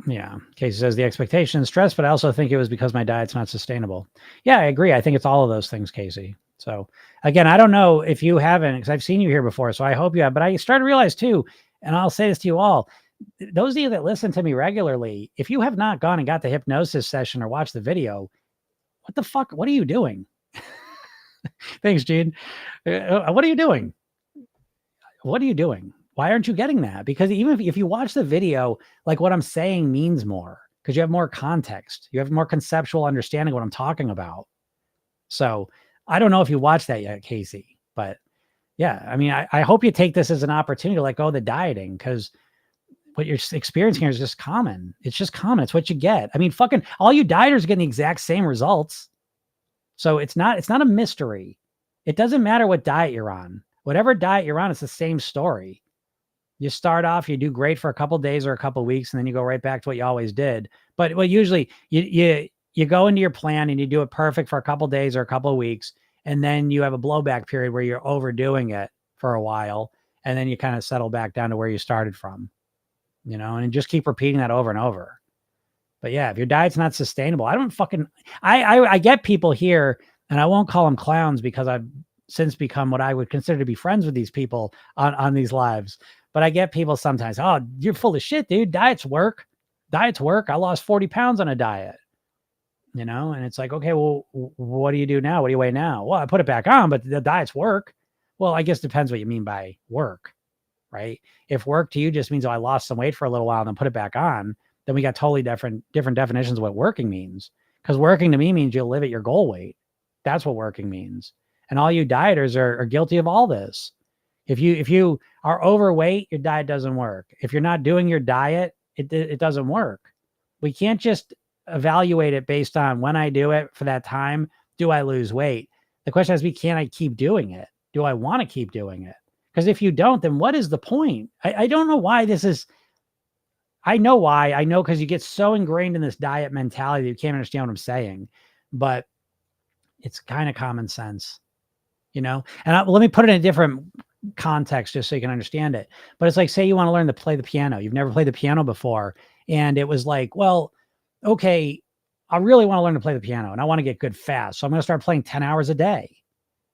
Yeah. Casey says the expectation is stress, but I also think it was because my diet's not sustainable. Yeah, I agree. I think it's all of those things, Casey. So again, I don't know if you haven't, because I've seen you here before, so I hope you have, but I started to realize too, and I'll say this to you all, those of you that listen to me regularly, if you have not gone and got the hypnosis session or watched the video, what the fuck, what are you doing? Thanks, Gene. What are you doing? What are you doing? Why aren't you getting that? Because even if you watch the video, like what I'm saying means more because you have more context. You have more conceptual understanding of what I'm talking about. So I don't know if you watched that yet, Casey, but yeah, I mean, I hope you take this as an opportunity to let go of the dieting because what you're experiencing here is just common. It's just common. It's what you get. I mean, fucking all you dieters are getting the exact same results. So it's not a mystery. It doesn't matter what diet you're on. Whatever diet you're on, it's the same story. You start off, you do great for a couple of days or a couple of weeks, and then you go right back to what you always did. But usually you go into your plan and you do it perfect for a couple of days or a couple of weeks, and then you have a blowback period where you're overdoing it for a while, and then you kind of settle back down to where you started from, and you just keep repeating that over and over. But yeah, if your diet's not sustainable, I get people here, and I won't call them clowns because I've since become what I would consider to be friends with these people on these lives. But I get people sometimes, oh, you're full of shit, dude. Diets work. Diets work. I lost 40 pounds on a diet, and it's like, okay, well, what do you do now? What do you weigh now? Well, I put it back on, but the diets work. Well, I guess it depends what you mean by work, right? If work to you just means, oh, I lost some weight for a little while and then put it back on, then we got totally different definitions of what working means. Because working to me means you'll live at your goal weight. That's what working means. And all you dieters are guilty of all this. If you are overweight, your diet doesn't work. If you're not doing your diet, it doesn't work. We can't just evaluate it based on when I do it for that time. Do I lose weight? The question has to be, can I keep doing it? Do I want to keep doing it? Because if you don't, then what is the point? I don't know why this is. I know why. I know because you get so ingrained in this diet mentality that you can't understand what I'm saying. But it's kind of common sense, And let me put it in a different context just so you can understand it. But it's like, say you want to learn to play the piano. You've never played the piano before. And it was like, well, okay, I really want to learn to play the piano and I want to get good fast. So I'm going to start playing 10 hours a day.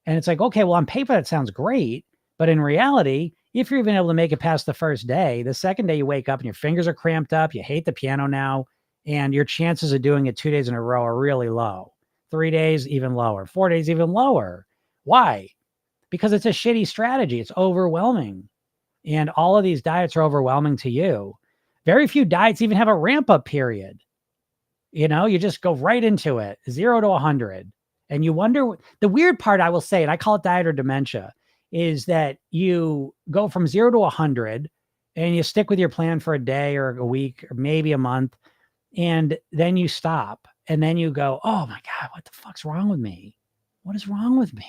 And it's like, okay, well, on paper, that sounds great. But in reality, if you're even able to make it past the first day, the second day you wake up and your fingers are cramped up, you hate the piano now, and your chances of doing it 2 days in a row are really low. 3 days, even lower. 4 days, even lower. Why? Because it's a shitty strategy. It's overwhelming. And all of these diets are overwhelming to you. Very few diets even have a ramp up period. You just go right into it, 0 to 100. And you wonder, the weird part, I will say, and I call it diet or dementia, is that you go from 0 to 100 and you stick with your plan for a day or a week or maybe a month. And then you stop and then you go, oh my God, what the fuck's wrong with me? What is wrong with me?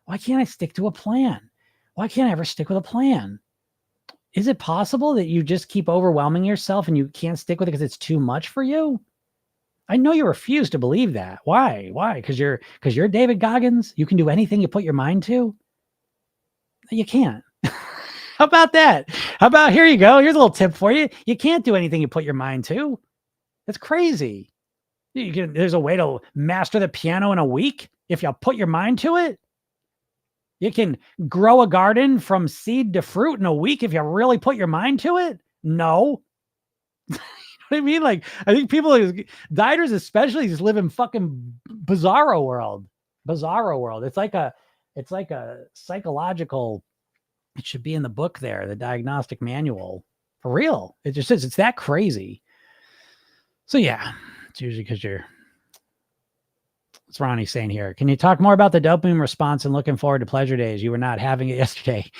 Why can't I stick to a plan? Why can't I ever stick with a plan? Is it possible that you just keep overwhelming yourself and you can't stick with it because it's too much for you? I know you refuse to believe that. Why? Why? Because you're David Goggins. You can do anything you put your mind to. You can't. How about that? How about, here you go. Here's a little tip for you. You can't do anything you put your mind to. That's crazy. There's a way to master the piano in a week if you put your mind to it. You can grow a garden from seed to fruit in a week if you really put your mind to it. No. You know what I mean? Like, I think people, dieters especially, just live in fucking bizarro world. It's like a psychological, it should be in the book there, the diagnostic manual. For real. It just is. It's that crazy. So yeah, it's usually because what's Ronnie saying here? Can you talk more about the dopamine response and looking forward to pleasure days? You were not having it yesterday.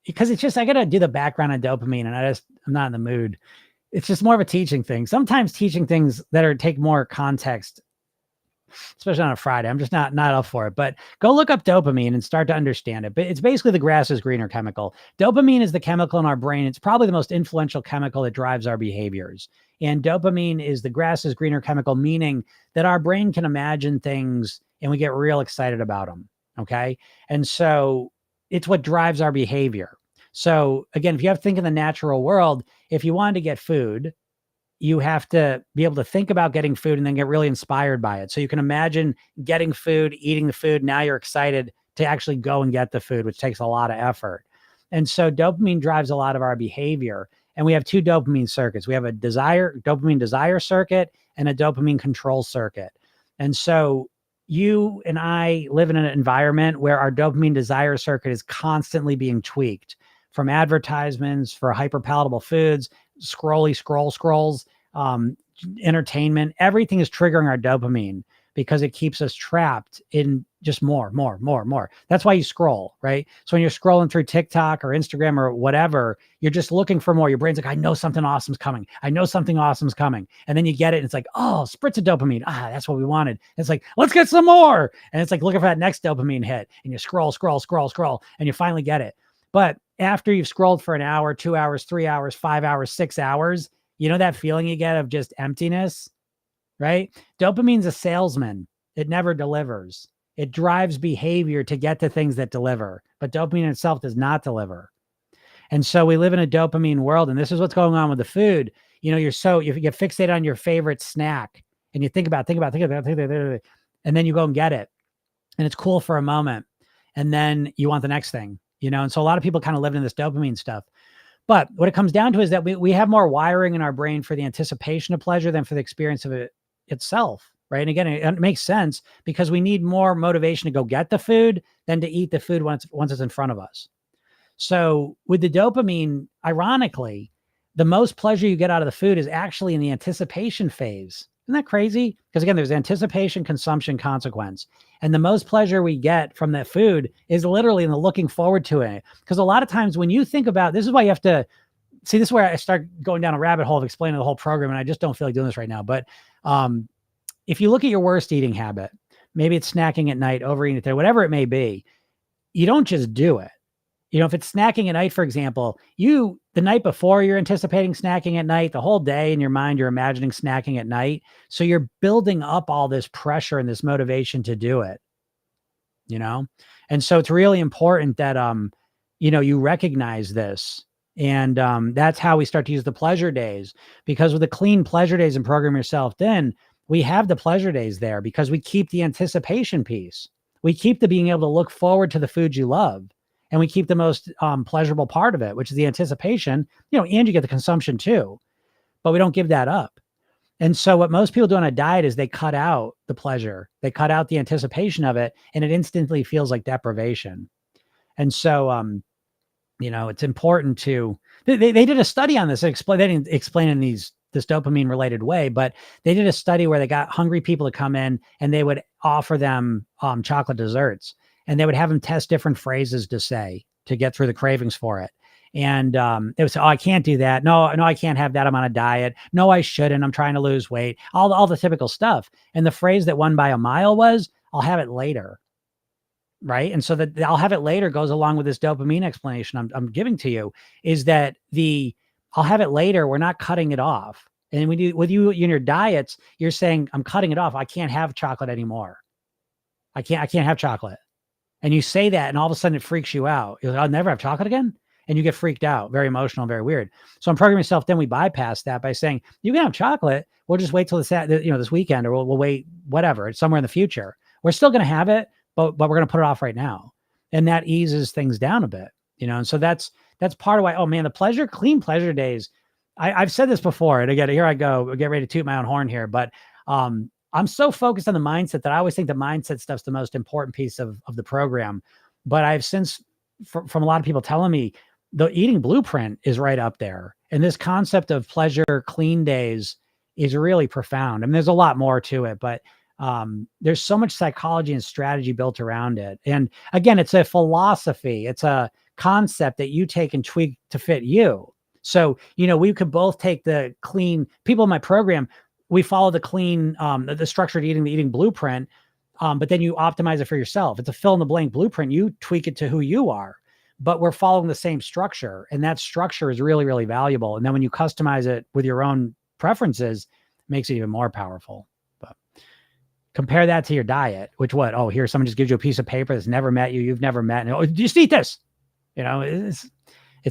Because it's just, I got to do the background on dopamine and I'm not in the mood. It's just more of a teaching thing. Sometimes teaching things that take more context, especially on a Friday, I'm just not up for it. But go look up dopamine and start to understand it. But it's basically the grass is greener chemical. Dopamine is the chemical in our brain. It's probably the most influential chemical that drives our behaviors. And dopamine is the grass is greener chemical, meaning that our brain can imagine things and we get real excited about them. Okay. And so it's what drives our behavior. So again, if you have to think in the natural world, if you wanted to get food, you have to be able to think about getting food and then get really inspired by it. So you can imagine getting food, eating the food. Now you're excited to actually go and get the food, which takes a lot of effort. And so dopamine drives a lot of our behavior. And we have two dopamine circuits. We have a dopamine desire circuit and a dopamine control circuit. And so you and I live in an environment where our dopamine desire circuit is constantly being tweaked from advertisements for hyperpalatable foods, scrolls, entertainment. Everything is triggering our dopamine because it keeps us trapped in just more. That's why you scroll, right? So when you're scrolling through TikTok or Instagram or whatever, you're just looking for more. Your brain's like, I know something awesome's coming. And then you get it and it's like, oh, spritz of dopamine. That's what we wanted. And it's like, let's get some more. And it's like looking for that next dopamine hit and you scroll, and you finally get it. But after you've scrolled for an hour, 2 hours, 3 hours, 5 hours, 6 hours, you know that feeling you get of just emptiness, right? Dopamine's a salesman. It never delivers. It drives behavior to get to things that deliver, but dopamine itself does not deliver. And so we live in a dopamine world, and this is what's going on with the food. You get fixated on your favorite snack and you think about, and then you go and get it. And it's cool for a moment. And then you want the next thing, And so a lot of people kind of live in this dopamine stuff. But what it comes down to is that we have more wiring in our brain for the anticipation of pleasure than for the experience of it itself, right? And again, it makes sense because we need more motivation to go get the food than to eat the food once it's in front of us. So with the dopamine, ironically, the most pleasure you get out of the food is actually in the anticipation phase. Isn't that crazy? Because again, there's anticipation, consumption, consequence. And the most pleasure we get from that food is literally in the looking forward to it. Because a lot of times when you think about, this is why you have to, see, this is where I start going down a rabbit hole of explaining the whole program. And I just don't feel like doing this right now. But if you look at your worst eating habit, maybe it's snacking at night, overeating at day, whatever it may be, you don't just do it. If it's snacking at night, for example, the night before you're anticipating snacking at night, the whole day in your mind, you're imagining snacking at night. So you're building up all this pressure and this motivation to do it, you know? And so it's really important that, you recognize this. And that's how we start to use the pleasure days, because with the clean pleasure days and program yourself, then we have the pleasure days there because we keep the anticipation piece. We keep the being able to look forward to the foods you love. And we keep the most pleasurable part of it, which is the anticipation, and you get the consumption too, but we don't give that up. And so what most people do on a diet is they cut out the pleasure. They cut out the anticipation of it, and it instantly feels like deprivation. And so, it's important to, they did a study on this. They didn't explain in this dopamine related way, but they did a study where they got hungry people to come in and they would offer them chocolate desserts, and they would have them test different phrases to say to get through the cravings for it. And it was, oh, I can't do that. No, I can't have that. I'm on a diet. No, I shouldn't. I'm trying to lose weight. All the typical stuff. And the phrase that won by a mile was, I'll have it later. Right. And so that I'll have it later goes along with this dopamine explanation I'm giving to you, is that I'll have it later, we're not cutting it off. And when with you in your diets, you're saying, I'm cutting it off. I can't have chocolate anymore. I can't have chocolate. And you say that, and all of a sudden it freaks you out. You're like, I'll never have chocolate again. And you get freaked out, very emotional, very weird. So I'm programming yourself. Then we bypass that by saying, you can have chocolate. We'll just wait till this weekend, or we'll wait, whatever. It's somewhere in the future. We're still going to have it, but we're going to put it off right now. And that eases things down a bit, And so that's part of why, oh man, the clean pleasure days. I've said this before, and again, here I go, get ready to toot my own horn here. But I'm so focused on the mindset that I always think the mindset stuff's the most important piece of the program. But I've since, from a lot of people telling me, the eating blueprint is right up there. And this concept of pleasure clean days is really profound. I mean, there's a lot more to it, but there's so much psychology and strategy built around it. And again, it's a philosophy. It's a concept that you take and tweak to fit you. So, we could both take the clean people in my program. We follow the clean, the structured eating, the eating blueprint. But then you optimize it for yourself. It's a fill in the blank blueprint. You tweak it to who you are, but we're following the same structure. And that structure is really, really valuable. And then when you customize it with your own preferences, it makes it even more powerful. But compare that to your diet, which here, someone just gives you a piece of paper that's never met you. You've never met. And, just eat this. It's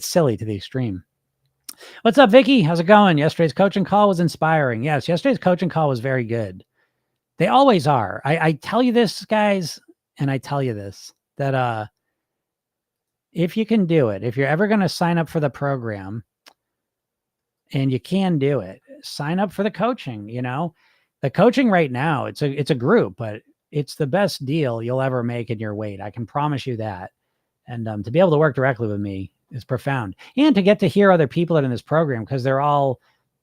silly to the extreme. What's up, Vicky? How's it going? Yesterday's coaching call was inspiring. Yes, yesterday's coaching call was very good. They always are. I tell you this, guys, and I tell you this, that if you can do it, if you're ever going to sign up for the program, and you can do it, sign up for the coaching. The coaching right now, it's a group, but it's the best deal you'll ever make in your weight. I can promise you that. And to be able to work directly with me is profound. And to get to hear other people that are in this program, because they're all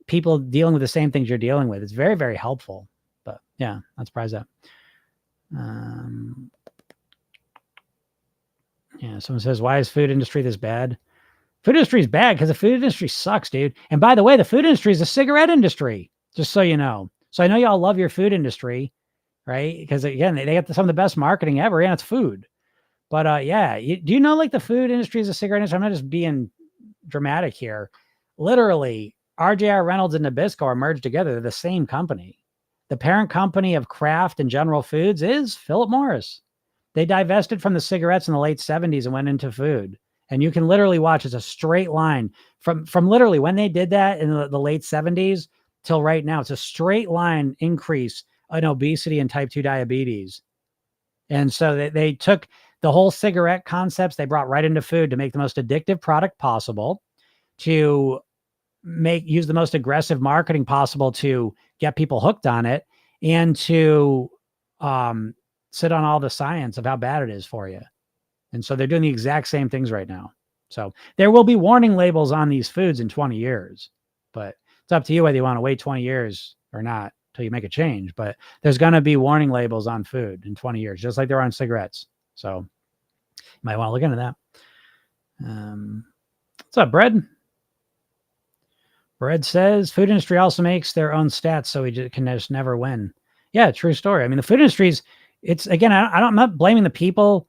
people dealing with the same things you're dealing with. It's very, very helpful. But yeah, not surprised that. Yeah, someone says, why is food industry this bad? Food industry is bad because the food industry sucks, dude. And by the way, the food industry is a cigarette industry, just so you know. So I know y'all love your food industry, right? Because again, they get some of the best marketing ever, and it's food. But yeah, do you know, like, the food industry is a cigarette industry? I'm not just being dramatic here. Literally, RJR Reynolds and Nabisco are merged together. They're the same company. The parent company of Kraft and General Foods is Philip Morris. They divested from the cigarettes in the late 70s and went into food. And you can literally watch, it's a straight line from literally when they did that in the late 70s till right now. It's a straight line increase in obesity and type 2 diabetes. And so they took the whole cigarette concepts, they brought right into food to make the most addictive product possible, to use the most aggressive marketing possible to get people hooked on it, and to sit on all the science of how bad it is for you. And so they're doing the exact same things right now. So there will be warning labels on these foods in 20 years, but it's up to you whether you want to wait 20 years or not till you make a change. But there's going to be warning labels on food in 20 years, just like there are on cigarettes. So you might want to look into that. What's up, Bread? Bread says food industry also makes their own stats, so we can just never win. Yeah, true story. I mean, the food industry's, it's, again, I'm not blaming the people.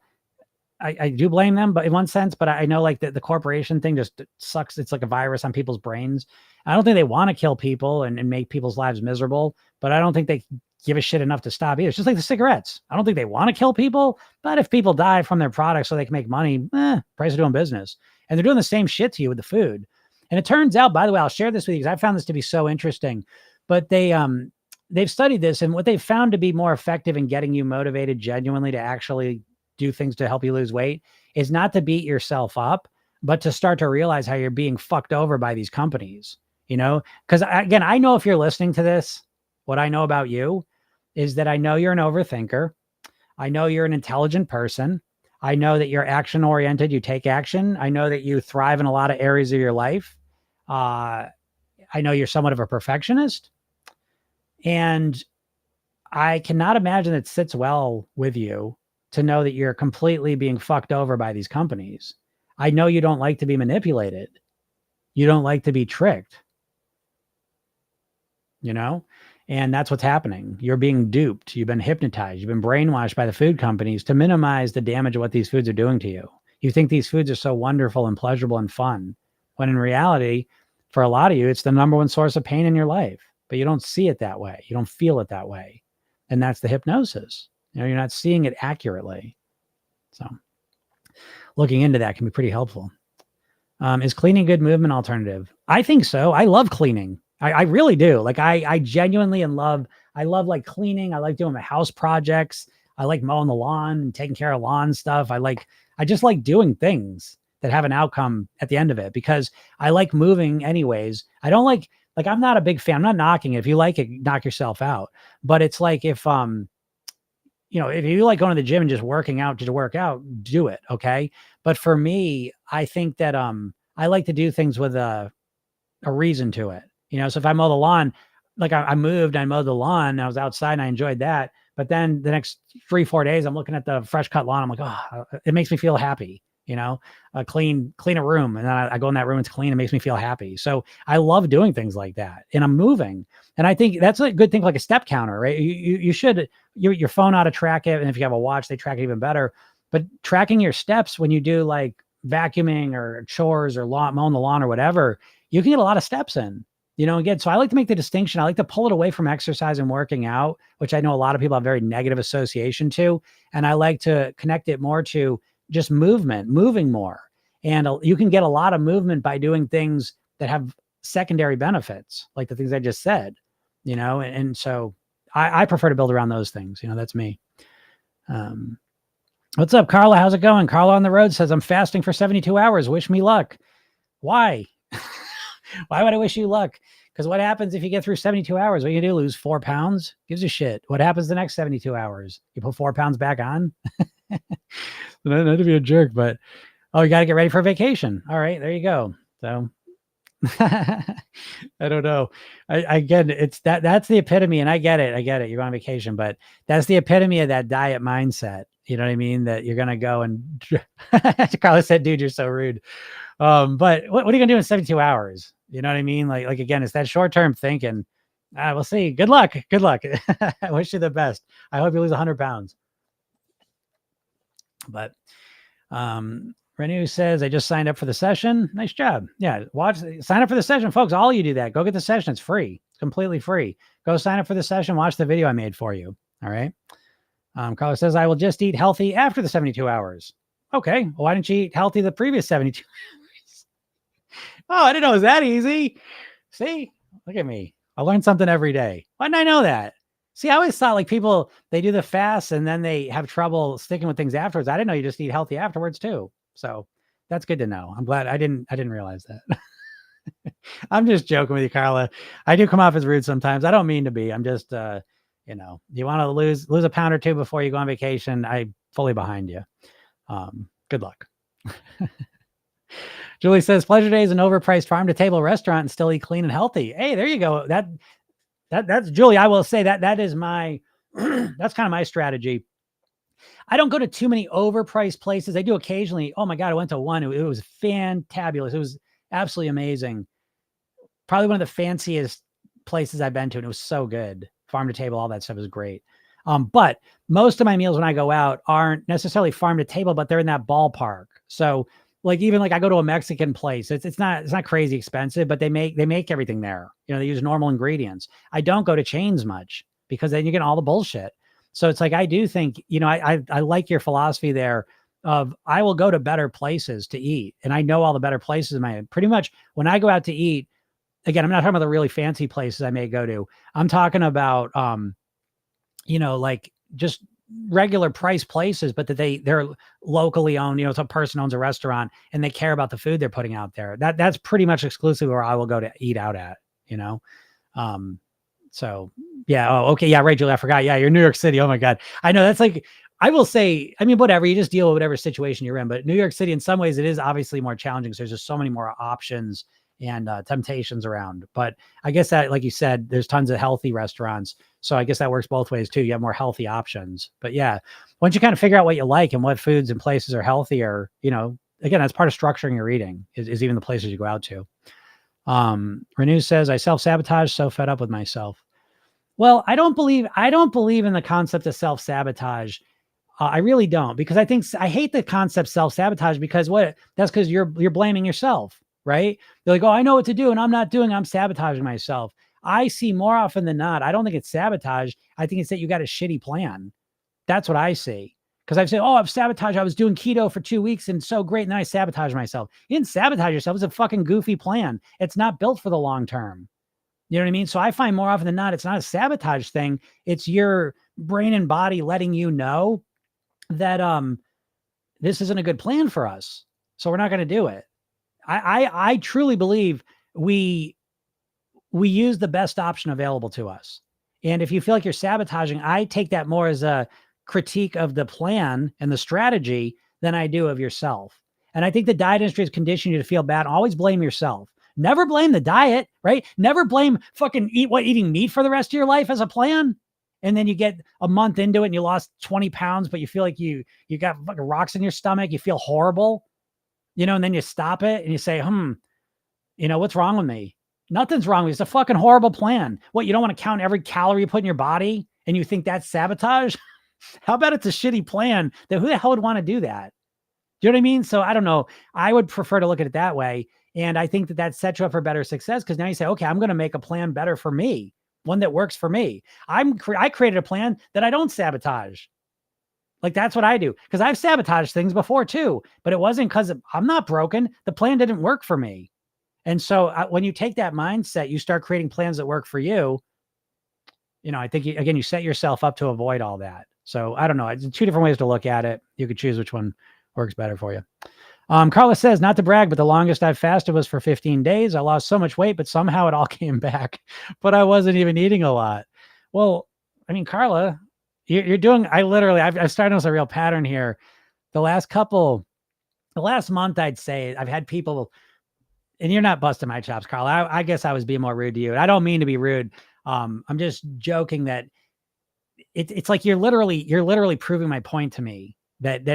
I do blame them, but in one sense, but I know like the corporation thing just sucks. It's like a virus on people's brains. I don't think they want to kill people and make people's lives miserable, but I don't think they give a shit enough to stop either. It's just like the cigarettes. I don't think they want to kill people, but if people die from their products so they can make money, price of doing business. And they're doing the same shit to you with the food. And it turns out, by the way, I'll share this with you because I found this to be so interesting, but they've studied this, and what they've found to be more effective in getting you motivated genuinely to actually do things to help you lose weight is not to beat yourself up, but to start to realize how you're being fucked over by these companies, because again, I know if you're listening to this, what I know about you is that I know you're an overthinker. I know you're an intelligent person. I know that you're action oriented. You take action. I know that you thrive in a lot of areas of your life. I know you're somewhat of a perfectionist. And I cannot imagine it sits well with you to know that you're completely being fucked over by these companies. I know you don't like to be manipulated. You don't like to be tricked, and that's what's happening. You're being duped. You've been hypnotized. You've been brainwashed by the food companies to minimize the damage of what these foods are doing to you. You think these foods are so wonderful and pleasurable and fun, when in reality, for a lot of you, it's the number one source of pain in your life. But you don't see it that way. You don't feel it that way. And that's the hypnosis. You're not seeing it accurately. So looking into that can be pretty helpful. Is cleaning a good movement alternative? I think so. I love cleaning. I really do. Like I genuinely I love like cleaning. I like doing my house projects. I like mowing the lawn and taking care of lawn stuff. I just like doing things that have an outcome at the end of it because I like moving anyways. I don't like I'm not a big fan. I'm not knocking it. If you like it, knock yourself out. But it's like if if you like going to the gym and just working out to work out, do it. Okay. But for me, I think that I like to do things with a reason to it. So if I mow the lawn, like I moved, I mowed the lawn, I was outside and I enjoyed that. But then the next 3-4 days, I'm looking at the fresh cut lawn. I'm like, oh, it makes me feel happy. Clean a room. And then I go in that room, it's clean. It makes me feel happy. So I love doing things like that and I'm moving. And I think that's a good thing, like a step counter, right? You should, your phone ought to track it. And if you have a watch, they track it even better. But tracking your steps when you do like vacuuming or chores or mowing the lawn or whatever, you can get a lot of steps in. Again, so I like to make the distinction. I like to pull it away from exercise and working out, which I know a lot of people have very negative association to. And I like to connect it more to just moving more. And you can get a lot of movement by doing things that have secondary benefits, like the things I just said, and so I prefer to build around those things. That's me. What's up, Carla? How's it going? Carla on the road says, I'm fasting for 72 hours. Wish me luck. Why? Why would I wish you luck? Because what happens if you get through 72 hours? What are you going to do? Lose 4 pounds? Gives a shit. What happens the next 72 hours? You put 4 pounds back on? Not to be a jerk, but you got to get ready for vacation. All right, there you go. So I don't know. I get it. It's that's the epitome, and I get it. You're on vacation, but that's the epitome of that diet mindset. You know what I mean? That you're gonna go and Carlos said, dude, you're so rude. But what are you gonna do in 72 hours? You know what I mean? Like again, it's that short-term thinking. We'll see. Good luck. I wish you the best. I hope you lose 100 pounds. But Renew says, I just signed up for the session. Nice job. Yeah, sign up for the session, folks. All you do that. Go get the session. It's free. It's completely free. Go sign up for the session. Watch the video I made for you. All right. Carlos says, I will just eat healthy after the 72 hours. Okay. Well, why didn't you eat healthy the previous 72 hours? Oh, I didn't know it was that easy. See, look at me. I learn something every day. Why didn't I know that? See, I always thought like people, they do the fast and then they have trouble sticking with things afterwards. I didn't know you just eat healthy afterwards too. So that's good to know. I'm glad I didn't realize that. I'm just joking with you, Carla. I do come off as rude sometimes. I don't mean to be. I'm just, you want to lose a pound or two before you go on vacation. I'm fully behind you. Good luck. Julie says, Pleasure Day is an overpriced farm to table restaurant and still eat clean and healthy. Hey, there you go. That's Julie. I will say that is my, that's kind of my strategy. I don't go to too many overpriced places. I do occasionally. Oh my God, I went to one. It was fantabulous. It was absolutely amazing. Probably one of the fanciest places I've been to. And it was so good. Farm to table, all that stuff is great. But most of my meals when I go out aren't necessarily farm to table, but they're in that ballpark. So like, even like I go to a Mexican place, it's not crazy expensive, but they make everything there. You know, they use normal ingredients. I don't go to chains much because then you get all the bullshit. So it's like, I do think, you know, I like your philosophy there of I will go to better places to eat. And I know all the better places in my head. Pretty much when I go out to eat, again, I'm not talking about the really fancy places I may go to. I'm talking about, you know, like just regular price places, but that they're locally owned. You know, some person owns a restaurant and they care about the food they're putting out there. That's pretty much exclusively where I will go to eat out at, you know? So yeah. Oh, okay. Yeah. Right. Julie, I forgot. Yeah. You're New York City. Oh my God. I know that's like, I will say, I mean, whatever, you just deal with whatever situation you're in, but New York City in some ways it is obviously more challenging. So there's just so many more options and temptations around. But I guess that, like you said, there's tons of healthy restaurants. So I guess that works both ways too. You have more healthy options. But yeah, once you kind of figure out what you like and what foods and places are healthier, you know, again, that's part of structuring your eating is even the places you go out to. Renew says, I self-sabotage, so fed up with myself. Well, I don't believe in the concept of self-sabotage. I really don't, because I hate the concept self-sabotage because that's because you're blaming yourself, right? They're like, oh, I know what to do and I'm not doing, I'm sabotaging myself. I see more often than not, I don't think it's sabotage. I think it's that you got a shitty plan. That's what I see. Because I've said, oh, I've sabotaged. I was doing keto for 2 weeks and so great. And then I sabotaged myself. You didn't sabotage yourself. It's a fucking goofy plan. It's not built for the long term. You know what I mean? So I find more often than not, it's not a sabotage thing. It's your brain and body letting you know that this isn't a good plan for us. So we're not going to do it. I truly believe we use the best option available to us. And if you feel like you're sabotaging, I take that more as a critique of the plan and the strategy than I do of yourself. And I think the diet industry has conditioned you to feel bad. Always blame yourself. Never blame the diet, right? Never blame fucking eating meat for the rest of your life as a plan. And then you get a month into it and you lost 20 pounds, but you feel like you got fucking rocks in your stomach. You feel horrible, you know, and then you stop it and you say, you know, what's wrong with me? Nothing's wrong with you. It's a fucking horrible plan. What, you don't want to count every calorie you put in your body and you think that's sabotage? How about it's a shitty plan? That who the hell would want to do that? Do you know what I mean? So I don't know. I would prefer to look at it that way. And I think that sets you up for better success, because now you say, okay, I'm going to make a plan better for me, one that works for me. I created a plan that I don't sabotage. Like, that's what I do, because I've sabotaged things before too, but it wasn't because I'm not broken. The plan didn't work for me. And so when you take that mindset, you start creating plans that work for you. You know, I think you set yourself up to avoid all that. So I don't know. It's two different ways to look at it. You could choose which one works better for you. Carla says, not to brag, but the longest I've fasted was for 15 days. I lost so much weight, but somehow it all came back, but I wasn't even eating a lot. Well, I mean, Carla, you're doing, I've started to notice a real pattern here. The last month, I'd say I've had people, and you're not busting my chops, Carla. I guess I was being more rude to you. I don't mean to be rude. I'm just joking that it's like you're literally proving my point to me that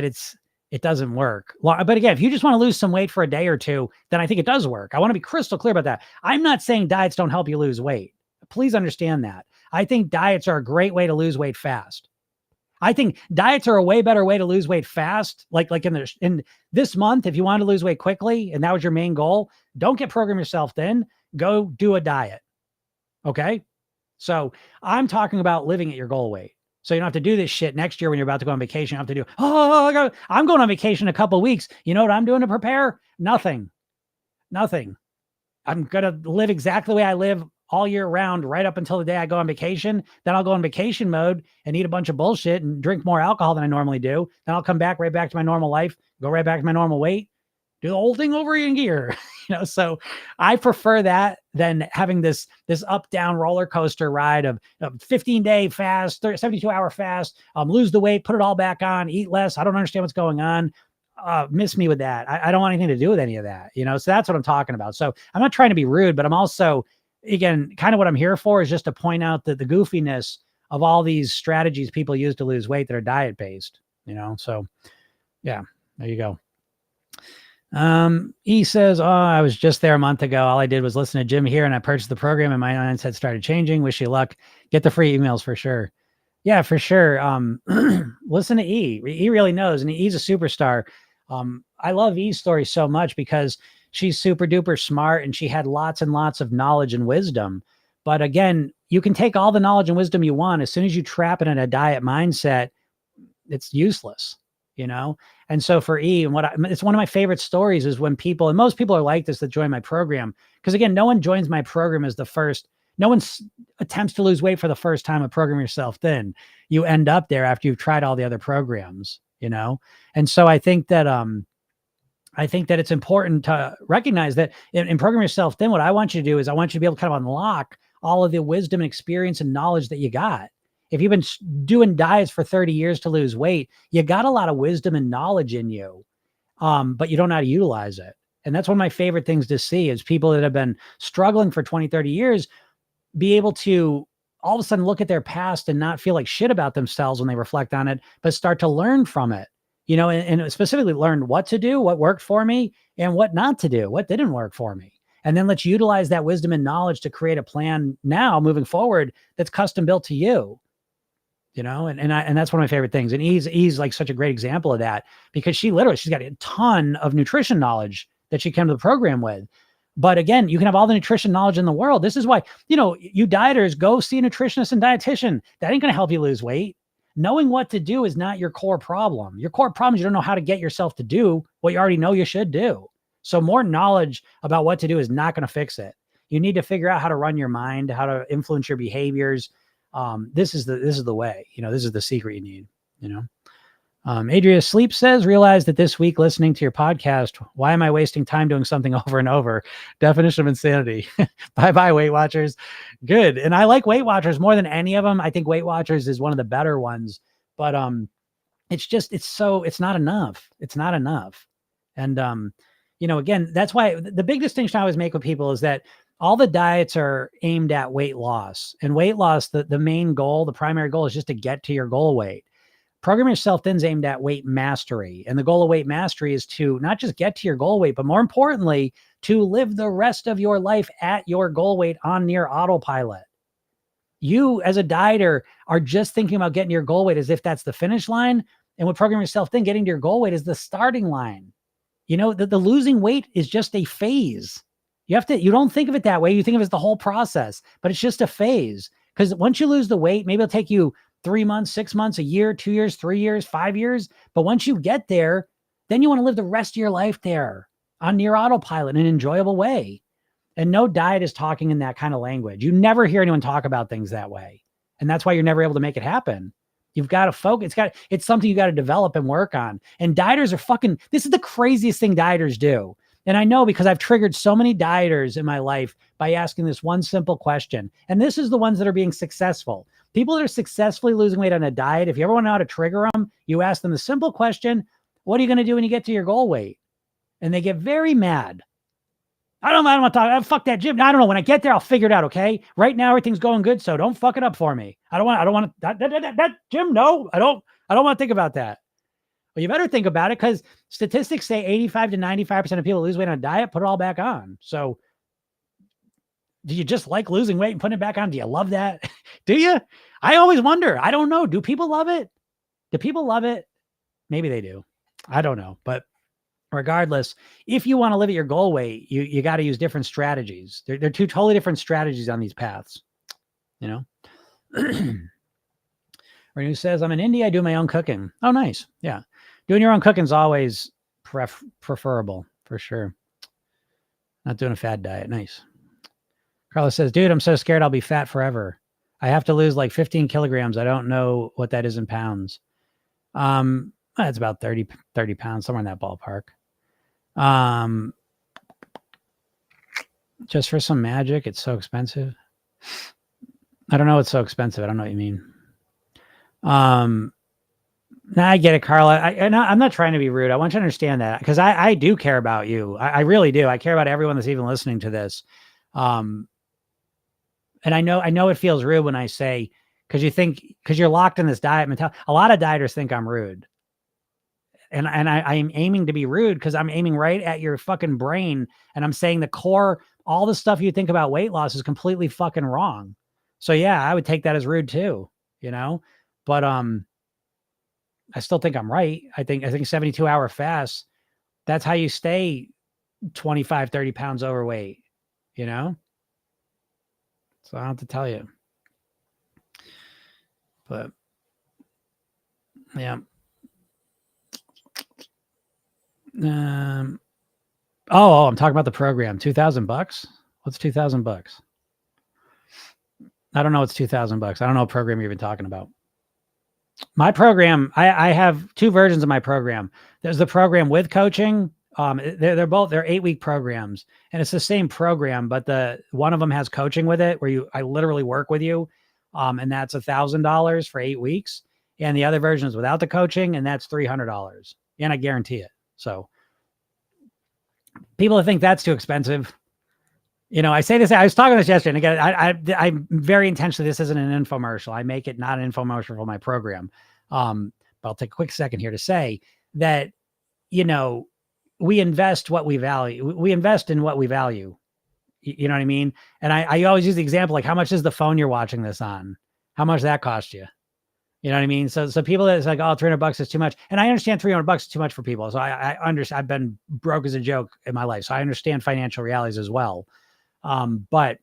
it doesn't work. But again, if you just want to lose some weight for a day or two, then I think it does work. I want to be crystal clear about that. I'm not saying diets don't help you lose weight. Please understand that. I think diets are a great way to lose weight fast. I think diets are a way better way to lose weight fast. Like in this month, if you want to lose weight quickly and that was your main goal, don't get program yourself thin. Go do a diet. Okay. So I'm talking about living at your goal weight. So you don't have to do this shit next year when you're about to go on vacation. You have to do, I'm going on vacation in a couple of weeks. You know what I'm doing to prepare? Nothing. I'm going to live exactly the way I live all year round, right up until the day I go on vacation. Then I'll go on vacation mode and eat a bunch of bullshit and drink more alcohol than I normally do. Then I'll come back right back to my normal life, go right back to my normal weight, do the whole thing over in gear. So I prefer that than having this up down roller coaster ride of 15-day fast, 72-hour fast, lose the weight, put it all back on, eat less. I don't understand what's going on. Miss me with that. I don't want anything to do with any of that, so that's what I'm talking about. So I'm not trying to be rude, but I'm also, again, kind of what I'm here for is just to point out the goofiness of all these strategies people use to lose weight that are diet based, so yeah, there you go. He says, I was just there a month ago. All I did was listen to Jim here and I purchased the program and my mindset started changing. Wish you luck. Get the free emails for sure. Yeah, for sure. Listen to E. E really knows, and E's a superstar. I love E's story so much because she's super duper smart and she had lots and lots of knowledge and wisdom. But again, you can take all the knowledge and wisdom you want. As soon as you trap it in a diet mindset, it's useless, you know? And so for E, and it's one of my favorite stories is when people, and most people are like this that join my program. Cause again, no one joins my program as the first, no one attempts to lose weight for the first time and program yourself thin. You end up there after you've tried all the other programs, you know? And so I think that it's important to recognize that in program yourself thin, what I want you to do is I want you to be able to kind of unlock all of the wisdom and experience and knowledge that you got. If you've been doing diets for 30 years to lose weight, you got a lot of wisdom and knowledge in you, but you don't know how to utilize it. And that's one of my favorite things to see is people that have been struggling for 20, 30 years be able to all of a sudden look at their past and not feel like shit about themselves when they reflect on it, but start to learn from it, you know, and specifically learn what to do, what worked for me and what not to do, what didn't work for me. And then let's utilize that wisdom and knowledge to create a plan now moving forward that's custom built to you, you know, and that's one of my favorite things. And E's like such a great example of that because she's got a ton of nutrition knowledge that she came to the program with. But again, you can have all the nutrition knowledge in the world. This is why, you know, you dieters go see a nutritionist and dietitian. That ain't going to help you lose weight. Knowing what to do is not your core problem. Your core problem is you don't know how to get yourself to do what you already know you should do. So more knowledge about what to do is not going to fix it. You need to figure out how to run your mind, how to influence your behaviors. This is the way, you know, this is the secret you need, you know. Adria Sleep says, realize that this week listening to your podcast, why am I wasting time doing something over and over? Definition of insanity. Bye-bye, Weight Watchers. Good. And I like Weight Watchers more than any of them. I think Weight Watchers is one of the better ones, but it's not enough. It's not enough. And you know, again, that's why the big distinction I always make with people is that all the diets are aimed at weight loss. And weight loss, the main goal, the primary goal is just to get to your goal weight. Program Yourself Thin is aimed at weight mastery. And the goal of weight mastery is to not just get to your goal weight, but more importantly, to live the rest of your life at your goal weight on near autopilot. You as a dieter are just thinking about getting your goal weight as if that's the finish line. And with Program Yourself Thin, getting to your goal weight is the starting line. You know, the losing weight is just a phase. You don't think of it that way. You think of it as the whole process, but it's just a phase. Because once you lose the weight, maybe it'll take you 3 months, 6 months, a year, 2 years, 3 years, 5 years. But once you get there, then you want to live the rest of your life there on near autopilot in an enjoyable way. And no diet is talking in that kind of language. You never hear anyone talk about things that way. And that's why you're never able to make it happen. You've got to focus. It's something you got to develop and work on. And dieters are this is the craziest thing dieters do. And I know because I've triggered so many dieters in my life by asking this one simple question. And this is the ones that are being successful. People that are successfully losing weight on a diet, if you ever want to know how to trigger them, you ask them the simple question, what are you going to do when you get to your goal weight? And they get very mad. I don't want to talk. Fuck that gym. I don't know. When I get there, I'll figure it out. Okay. Right now, everything's going good. So don't fuck it up for me. I don't want that gym. No, I don't want to think about that. Well, you better think about it because statistics say 85 to 95% of people lose weight on a diet, put it all back on. So do you just like losing weight and putting it back on? Do you love that? Do you? I always wonder. I don't know. Do people love it? Do people love it? Maybe they do. I don't know. But regardless, if you want to live at your goal weight, you got to use different strategies. They're two totally different strategies on these paths, you know? Renu says, I'm in India. I do my own cooking. Oh, nice. Yeah. Doing your own cooking is always preferable for sure. Not doing a fad diet. Nice. Carlos says, dude, I'm so scared I'll be fat forever. I have to lose like 15 kilograms. I don't know what that is in pounds. That's about 30 pounds, somewhere in that ballpark. Just for some magic, it's so expensive. I don't know. It's so expensive. I don't know what you mean. Now I get it, Carla. I'm not trying to be rude. I want you to understand that because I do care about you. I really do. I care about everyone that's even listening to this. And I know it feels rude when I say, because you're locked in this diet mentality. A lot of dieters think I'm rude. And I'm aiming to be rude because I'm aiming right at your fucking brain. And I'm saying the core, all the stuff you think about weight loss is completely fucking wrong. So yeah, I would take that as rude too, you know? but I still think I'm right. I think 72-hour fasts, that's how you stay 25, 30 pounds overweight, you know? So I don't have to tell you. But yeah. I'm talking about the program. $2,000. What's $2,000? I don't know. What's $2,000. I don't know what program you're even talking about. My program, I have two versions of my program. There's the program with coaching. They're 8-week programs, and it's the same program, but the one of them has coaching with it, where I literally work with you, and that's $1,000 for 8 weeks. And the other version is without the coaching, and that's $300, and I guarantee it. So people think that's too expensive. I say this. I was talking about this yesterday, and again, I'm very intentionally. This isn't an infomercial. I make it not an infomercial for my program. But I'll take a quick second here to say that we invest what we value. We invest in what we value. You know what I mean? And I always use the example, like, how much is the phone you're watching this on? How much that cost you? You know what I mean? So people that's like, oh, $300 is too much. And I understand $300 is too much for people. So I understand. I've been broke as a joke in my life. So I understand financial realities as well. But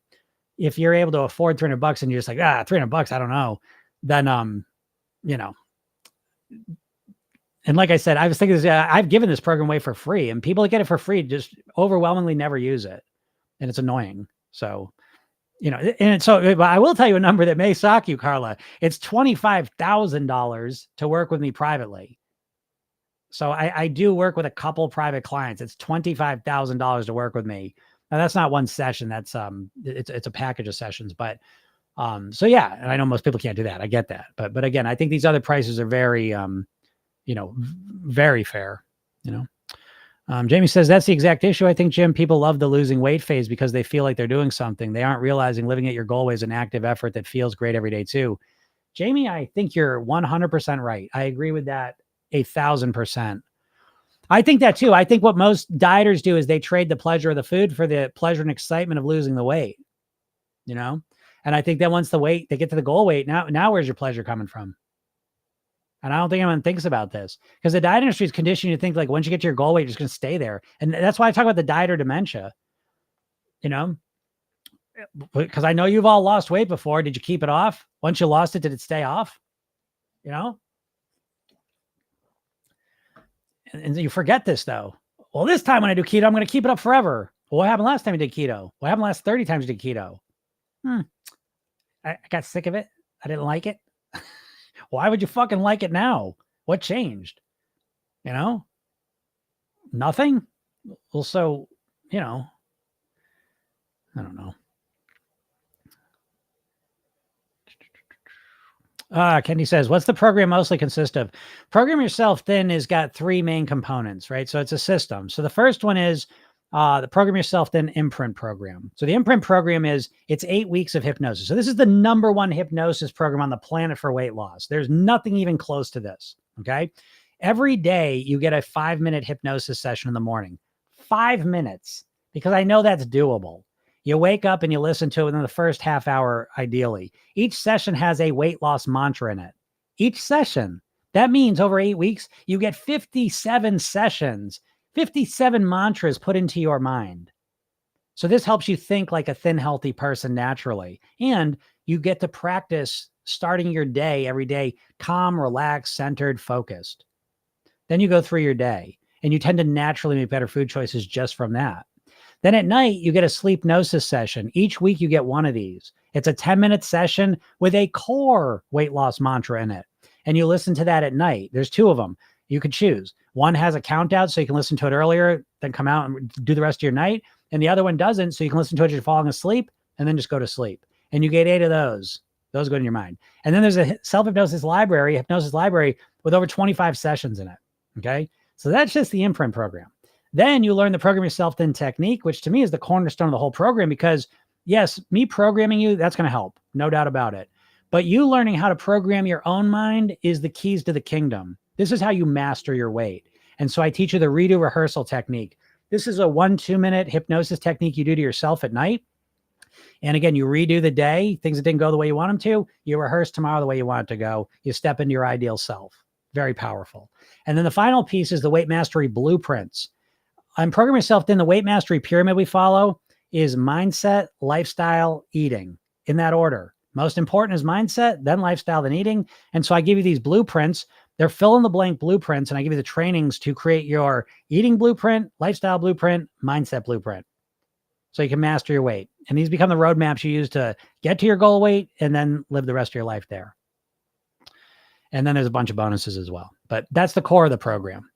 if you're able to afford $300 and you're just like, $300, I don't know, then, and like I said, I was thinking this, I've given this program away for free, and people that get it for free just overwhelmingly never use it. And it's annoying. So, and so I will tell you a number that may shock you, Carla. It's $25,000 to work with me privately. So I do work with a couple private clients. It's $25,000 to work with me. Now that's not one session. That's it's a package of sessions. But so yeah, and I know most people can't do that. I get that. But again, I think these other prices are very very fair. Jamie says that's the exact issue. I think, Jim, people love the losing weight phase because they feel like they're doing something. They aren't realizing living at your goal is an active effort that feels great every day too. Jamie, I think you're 100% right. I agree with that 1,000%. I think that too. I think what most dieters do is they trade the pleasure of the food for the pleasure and excitement of losing the weight, And I think that once they get to the goal weight, now where's your pleasure coming from? And I don't think anyone thinks about this, because the diet industry is conditioning you to think like once you get to your goal weight, you're just going to stay there. And that's why I talk about the dieter dementia, because I know you've all lost weight before. Did you keep it off? Once you lost it, did it stay off? And you forget this though. Well, this time when I do keto, I'm going to keep it up forever. Well, what happened last time you did keto? What happened last 30 times you did keto? I got sick of it. I didn't like it. Why would you fucking like it now? What changed? Nothing. Well, so, I don't know. Kenny says, what's the program mostly consist of? Program Yourself Thin has got 3 main components, right? So it's a system. So the first one is the Program Yourself Thin Imprint program. So the Imprint program it's 8 weeks of hypnosis. So this is the #1 hypnosis program on the planet for weight loss. There's nothing even close to this. Okay. Every day you get a 5-minute hypnosis session in the morning, 5 minutes, because I know that's doable. You wake up and you listen to it within the first half hour, ideally. Each session has a weight loss mantra in it. Each session. That means over 8 weeks, you get 57 sessions, 57 mantras put into your mind. So this helps you think like a thin, healthy person naturally. And you get to practice starting your day every day, calm, relaxed, centered, focused. Then you go through your day and you tend to naturally make better food choices just from that. Then at night, you get a sleep gnosis session. Each week you get one of these. It's a 10-minute session with a core weight loss mantra in it. And you listen to that at night. There's 2 of them. You could choose. One has a count out so you can listen to it earlier, then come out and do the rest of your night. And the other one doesn't, so you can listen to it as you're falling asleep and then just go to sleep. And you get 8 of those. Those go in your mind. And then there's a hypnosis library with over 25 sessions in it. Okay. So that's just the Imprint program. Then you learn the Program Yourself Thin technique, which to me is the cornerstone of the whole program, because yes, me programming you, that's going to help. No doubt about it. But you learning how to program your own mind is the keys to the kingdom. This is how you master your weight. And so I teach you the redo rehearsal technique. This is a 1-2 minute hypnosis technique you do to yourself at night. And again, you redo the day, things that didn't go the way you want them to, you rehearse tomorrow the way you want it to go. You step into your ideal self. Very powerful. And then the final piece is the weight mastery blueprints. On Program Yourself Thin, the weight mastery pyramid we follow is mindset, lifestyle, eating, in that order. Most important is mindset, then lifestyle, then eating. And so I give you these blueprints. They're fill in the blank blueprints, and I give you the trainings to create your eating blueprint, lifestyle blueprint, mindset blueprint, so you can master your weight. And these become the roadmaps you use to get to your goal weight and then live the rest of your life there. And then there's a bunch of bonuses as well. But that's the core of the program.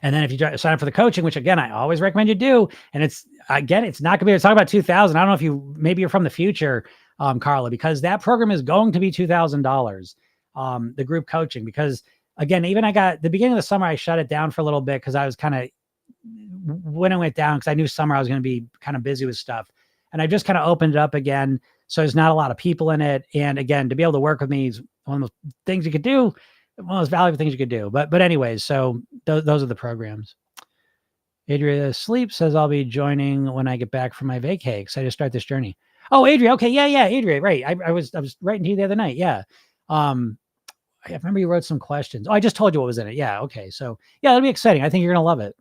And then if you sign up for the coaching, which again, I always recommend you do, and it's not going to be, talking about 2000. I don't know if maybe you're from the future, Carla, because that program is going to be $2,000, the group coaching, because again, even the beginning of the summer, I shut it down for a little bit because I was kind of, when it went down, because I knew summer I was going to be kind of busy with stuff. And I just kind of opened it up again. So there's not a lot of people in it. And again, to be able to work with me is one of those things you could do, one of those valuable things you could do. But anyways, so those are the programs. Adria Sleep says, I'll be joining when I get back from my vacay. Excited to start this journey. Oh, Adria. Okay. Yeah. Adria. Right. I was writing to you the other night. Yeah. I remember you wrote some questions. Oh, I just told you what was in it. Yeah. Okay. So yeah, it'll be exciting. I think you're going to love it.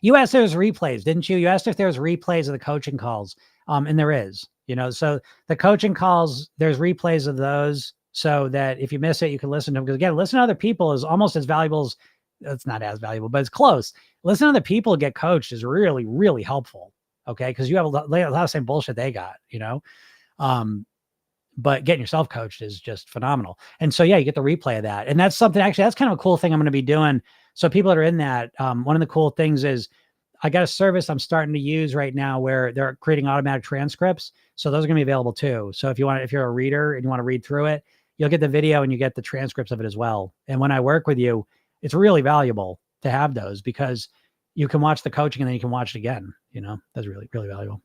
You asked if there's replays, didn't you? You asked if there's replays of the coaching calls. And there is, so the coaching calls, there's replays of those so that if you miss it, you can listen to them. Because again, listen to other people is almost as valuable as, it's not as valuable, but it's close. Listen to other people get coached is really, really helpful. Okay. Because you have a lot of the same bullshit they got, but getting yourself coached is just phenomenal. And so, yeah, you get the replay of that. And that's something, actually, that's kind of a cool thing I'm going to be doing. So people that are in that, one of the cool things is I got a service I'm starting to use right now where they're creating automatic transcripts. So those are going to be available too. So if you're a reader and you want to read through it, you'll get the video and you get the transcripts of it as well. And when I work with you, it's really valuable to have those because you can watch the coaching and then you can watch it again. That's really, really valuable.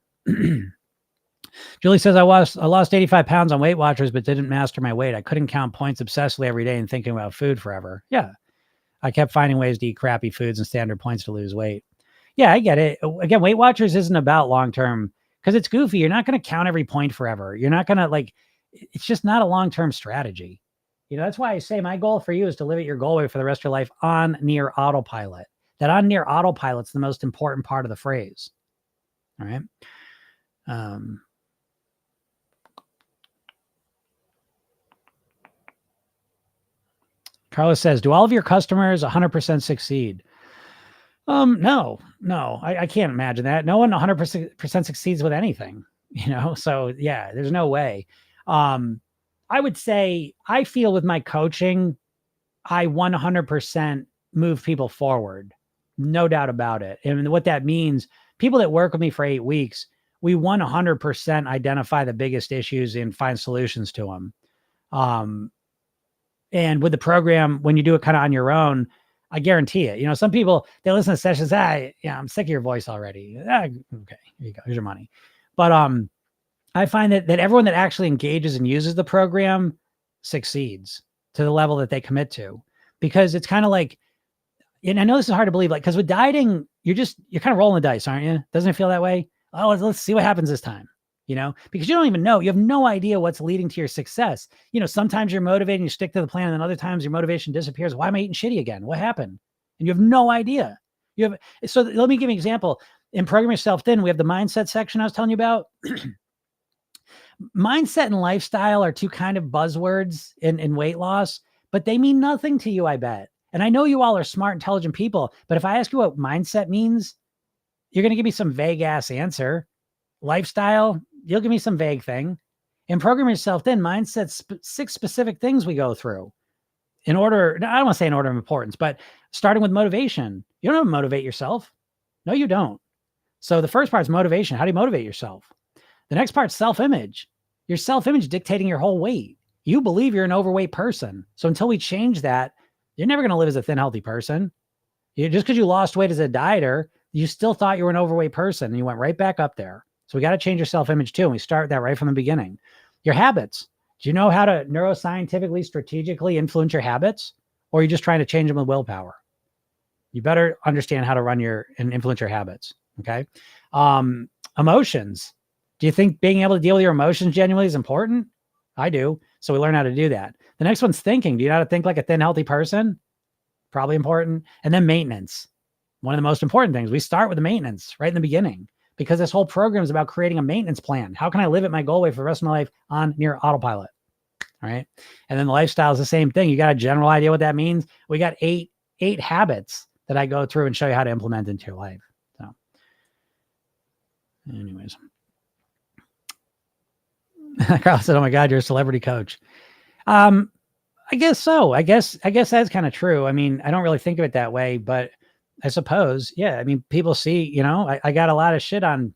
Julie says, I lost 85 pounds on Weight Watchers, but didn't master my weight. I couldn't count points obsessively every day and thinking about food forever. Yeah. I kept finding ways to eat crappy foods and standard points to lose weight. Yeah, I get it. Again, Weight Watchers isn't about long-term because it's goofy. You're not going to count every point forever. You're not going to it's just not a long-term strategy. That's why I say my goal for you is to live at your goal weight for the rest of your life on near autopilot. That on near autopilot is the most important part of the phrase. All right. Carlos says, do all of your customers 100% succeed? No, I can't imagine that. No one 100% succeeds with anything, so yeah, there's no way. I would say I feel with my coaching, I 100% move people forward. No doubt about it. And what that means, people that work with me for 8 weeks, we 100% identify the biggest issues and find solutions to them. And with the program, when you do it kind of on your own, I guarantee it. Some people, they listen to sessions. I'm sick of your voice already. Okay, here you go. Here's your money. But I find that everyone that actually engages and uses the program succeeds to the level that they commit to, because it's kind of like, and I know this is hard to believe, because with dieting, you're kind of rolling the dice, aren't you? Doesn't it feel that way? Oh, let's see what happens this time. Because you don't even know, you have no idea what's leading to your success. Sometimes you're motivated and you stick to the plan, and then other times your motivation disappears. Why am I eating shitty again? What happened? And you have no idea. So let me give you an example. In Program Yourself Thin, we have the mindset section I was telling you about. Mindset and lifestyle are two kind of buzzwords in weight loss, but they mean nothing to you, I bet. And I know you all are smart, intelligent people, but if I ask you what mindset means, you're going to give me some vague ass answer. Lifestyle, you'll give me some vague thing. In Program Yourself Thin, mindset's 6 specific things we go through in order. I don't want to say in order of importance, but starting with motivation. You don't have to motivate yourself. No, you don't. So the first part is motivation. How do you motivate yourself? The next part is self-image. Your self-image dictating your whole weight. You believe you're an overweight person. So until we change that, you're never going to live as a thin, healthy person. Just because you lost weight as a dieter, you still thought you were an overweight person and you went right back up there. So we got to change your self-image too. And we start that right from the beginning. Your habits. Do you know how to neuroscientifically, strategically influence your habits? Or are you just trying to change them with willpower? You better understand how to run and influence your habits. Okay. Emotions. Do you think being able to deal with your emotions genuinely is important? I do. So we learn how to do that. The next one's thinking. Do you know how to think like a thin, healthy person? Probably important. And then maintenance. One of the most important things. We start with the maintenance right in the beginning, because this whole program is about creating a maintenance plan. How can I live at my goal way for the rest of my life on near autopilot? All right. And then the lifestyle is the same thing. You got a general idea what that means. We got eight habits that I go through and show you how to implement into your life. So anyways, Carl said, oh my God, you're a celebrity coach. I guess so. I guess that's kind of true. I mean, I don't really think of it that way, but I suppose, yeah. I mean, people see, you know, I got a lot of shit on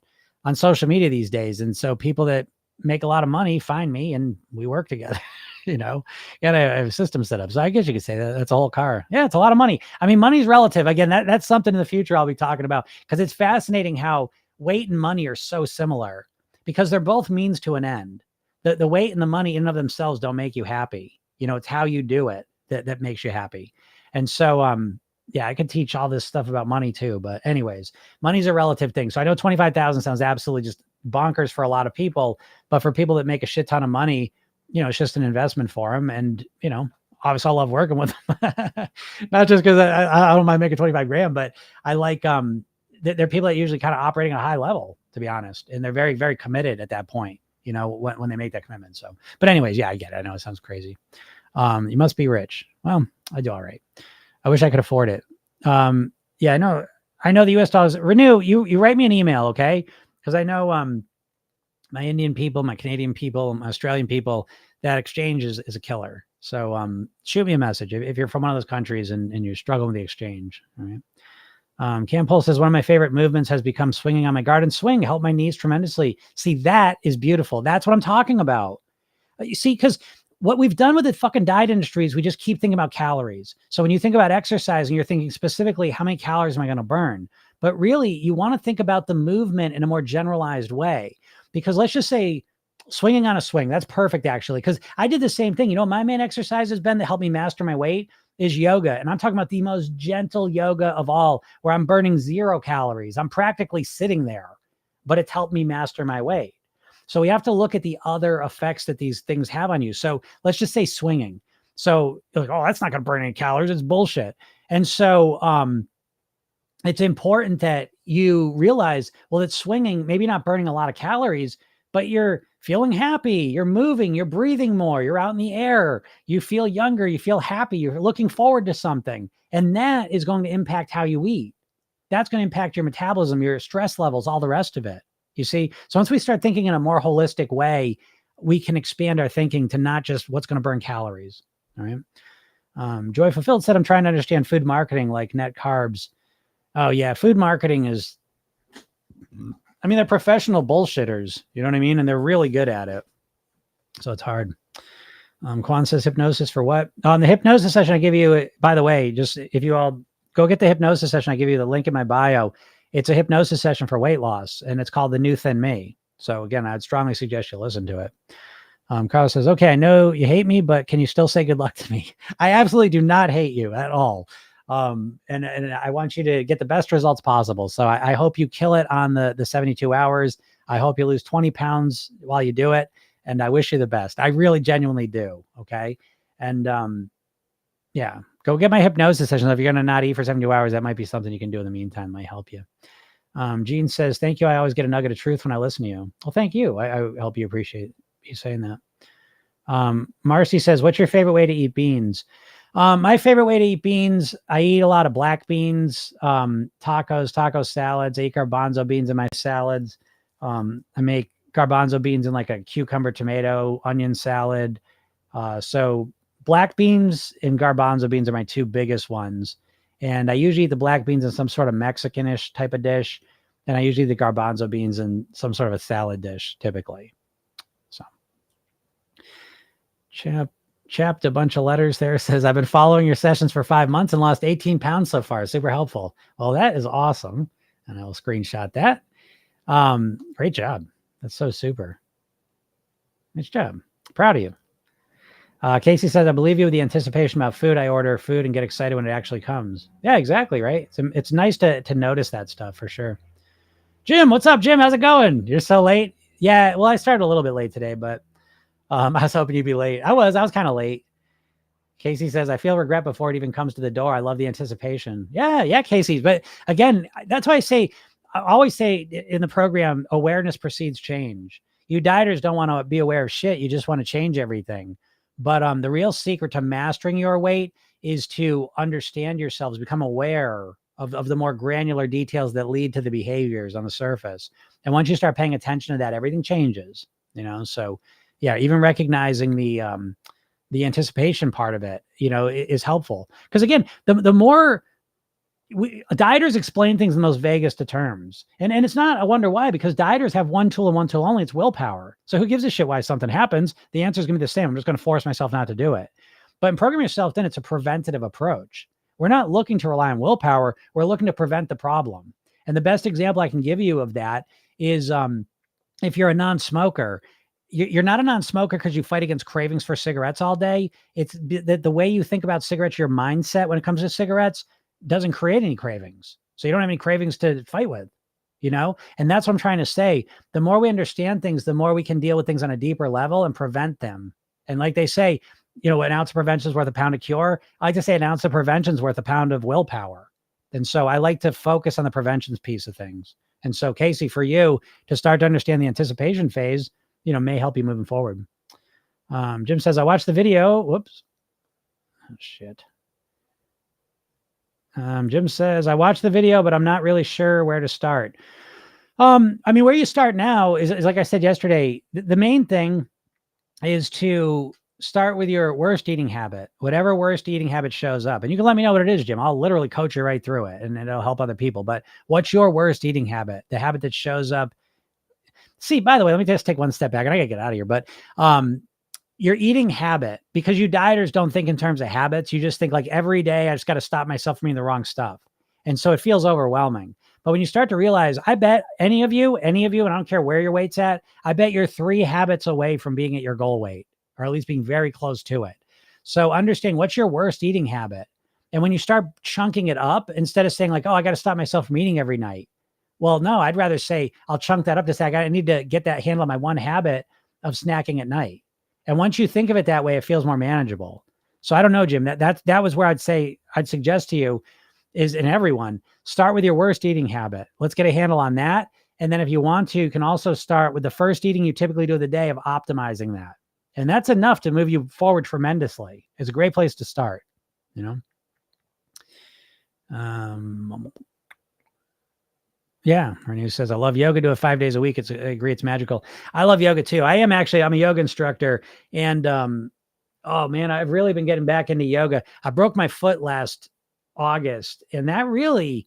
social media these days. And so people that make a lot of money find me and we work together. You know, you gotta have a system set up. So I guess you could say that that's a whole car. Yeah, it's a lot of money. I mean, money's relative. Again, that's something in the future I'll be talking about, because it's fascinating how weight and money are so similar, because they're both means to an end. The weight and the money in and of themselves don't make you happy. You know, it's how you do it that makes you happy. And so, yeah, I could teach all this stuff about money too. But anyways, money's a relative thing. So I know 25,000 sounds absolutely just bonkers for a lot of people, but for people that make a shit ton of money, you know, it's just an investment for them. And, you know, obviously I love working with them, not just because I don't mind making 25 grand, but I like, they're people that usually kind of operating at a high level, to be honest. And they're very, very committed at that point, you know, when they make that commitment. So, but anyways, yeah, I get it. I know it sounds crazy. You must be rich. Well, I do all right. I wish I could afford it. Yeah, I know the US dollars. Renew, you write me an email, okay? Because I know my Indian people, my Canadian people, my Australian people, that exchange is a killer. So shoot me a message if you're from one of those countries and you're struggling with the exchange. All right. Cam Pole says, one of my favorite movements has become swinging on my garden swing. Helped my knees tremendously. See, that is beautiful. That's what I'm talking about. You see, because what we've done with the fucking diet industry is we just keep thinking about calories. So when you think about exercising, you're thinking specifically, how many calories am I going to burn? But really, you want to think about the movement in a more generalized way. Because let's just say swinging on a swing, that's perfect, actually. Because I did the same thing. You know, my main exercise has been to help me master my weight is yoga. And I'm talking about the most gentle yoga of all, where I'm burning 0 calories. I'm practically sitting there, but it's helped me master my weight. So we have to look at the other effects that these things have on you. So let's just say swinging. So you're like, oh, that's not going to burn any calories. It's bullshit. And so it's important that you realize, well, it's swinging, maybe not burning a lot of calories, but you're feeling happy, you're moving, you're breathing more, you're out in the air, you feel younger, you feel happy, you're looking forward to something. And that is going to impact how you eat. That's going to impact your metabolism, your stress levels, all the rest of it. You see? So once we start thinking in a more holistic way, we can expand our thinking to not just what's going to burn calories. All right. Joy Fulfilled said, I'm trying to understand food marketing, like net carbs. Oh yeah. Food marketing is, I mean, they're professional bullshitters, you know what I mean? And they're really good at it. So it's hard. Quan says, hypnosis for what? On the hypnosis session, I give you, by the way, just if you all go get the hypnosis session, I give you the link in my bio. It's a hypnosis session for weight loss, and it's called The New Thin Me. So again, I'd strongly suggest you listen to it. Carlos says, okay, I know you hate me, but can you still say good luck to me? I absolutely do not hate you at all. And I want you to get the best results possible. So I hope you kill it on the 72 hours. I hope you lose 20 pounds while you do it. And I wish you the best. I really genuinely do. Okay. And yeah, go get my hypnosis session. If you're going to not eat for 72 hours, that might be something you can do in the meantime. Might help you. Gene says, thank you. I always get a nugget of truth when I listen to you. Well, thank you. I hope you appreciate you saying that. Marcy says, what's your favorite way to eat beans? My favorite way to eat beans, I eat a lot of black beans, taco salads. I eat garbanzo beans in my salads. I make garbanzo beans in like a cucumber, tomato, onion salad. So black beans and garbanzo beans are my two biggest ones. And I usually eat the black beans in some sort of Mexican-ish type of dish. And I usually eat the garbanzo beans in some sort of a salad dish, typically. So chapped a bunch of letters there. Says, I've been following your sessions for 5 months and lost 18 pounds so far. Super helpful. Well, that is awesome. And I will screenshot that. Great job. That's so super. Nice job. Proud of you. Casey says, I believe you with the anticipation about food. I order food and get excited when it actually comes. Yeah, exactly. Right. It's nice to notice that stuff for sure. Jim, what's up, Jim? How's it going? You're so late. Yeah, well, I started a little bit late today, but I was hoping you'd be late. I was kind of late. Casey says, I feel regret before it even comes to the door. I love the anticipation. Yeah, Casey. But again, that's why I always say in the program, awareness precedes change. You dieters don't want to be aware of shit. You just want to change everything. But the real secret to mastering your weight is to understand yourselves, become aware of the more granular details that lead to the behaviors on the surface. And once you start paying attention to that, everything changes, So yeah, even recognizing the anticipation part of it, is helpful. Because again, the more dieters explain things in those vaguest of terms, and it's not a wonder why, because dieters have one tool and one tool only. It's willpower. So who gives a shit why something happens? The answer is going to be the same. I'm just going to force myself not to do it. But in Program Yourself, then it's a preventative approach. We're not looking to rely on willpower. We're looking to prevent the problem. And the best example I can give you of that is if you're a non-smoker. You're not a non-smoker because you fight against cravings for cigarettes all day. It's the way you think about cigarettes, your mindset when it comes to cigarettes doesn't create any cravings. So you don't have any cravings to fight with, And that's what I'm trying to say. The more we understand things, the more we can deal with things on a deeper level and prevent them. And like they say, an ounce of prevention is worth a pound of cure. I like to say an ounce of prevention is worth a pound of willpower. And so I like to focus on the preventions piece of things. And so Casey, for you to start to understand the anticipation phase, may help you moving forward. Jim says, I watched the video. Whoops. Oh, shit. Jim says, I watched the video, but I'm not really sure where to start. Where you start now is like I said yesterday, the main thing is to start with your worst eating habit, whatever worst eating habit shows up. And you can let me know what it is, Jim. I'll literally coach you right through it and it'll help other people. But what's your worst eating habit? The habit that shows up. See, by the way, let me just take one step back and I gotta get out of here. But your eating habit, because you dieters don't think in terms of habits. You just think like every day I just got to stop myself from eating the wrong stuff. And so it feels overwhelming. But when you start to realize, I bet any of you, and I don't care where your weight's at, I bet you're 3 habits away from being at your goal weight, or at least being very close to it. So understand what's your worst eating habit. And when you start chunking it up, instead of saying like, oh, I got to stop myself from eating every night. Well, no, I'd rather say I'll chunk that up to say I need to get that handle on my one habit of snacking at night. And once you think of it that way, it feels more manageable. So I don't know, Jim, that was where I'd suggest to you is, in everyone, start with your worst eating habit. Let's get a handle on that. And then if you want to, you can also start with the first eating you typically do of the day of optimizing that. And that's enough to move you forward tremendously. It's a great place to start, Yeah, Renew says, I love yoga, do it 5 days a week. I agree, it's magical. I love yoga too. I'm a yoga instructor. And oh man, I've really been getting back into yoga. I broke my foot last August, and that really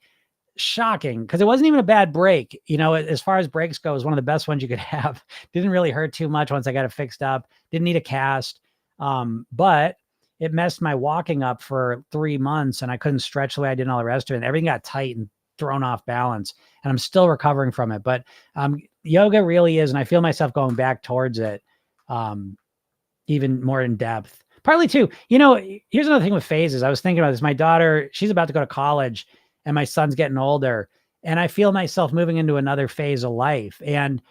shocking because it wasn't even a bad break. As far as breaks go, it was one of the best ones you could have. Didn't really hurt too much once I got it fixed up. Didn't need a cast. But it messed my walking up for 3 months and I couldn't stretch the way I did and all the rest of it. And everything got tight and thrown off balance, and I'm still recovering from it. But yoga really is, and I feel myself going back towards it even more in depth. Partly too, here's another thing with phases. I was thinking about this. My daughter, she's about to go to college and my son's getting older, and I feel myself moving into another phase of life. And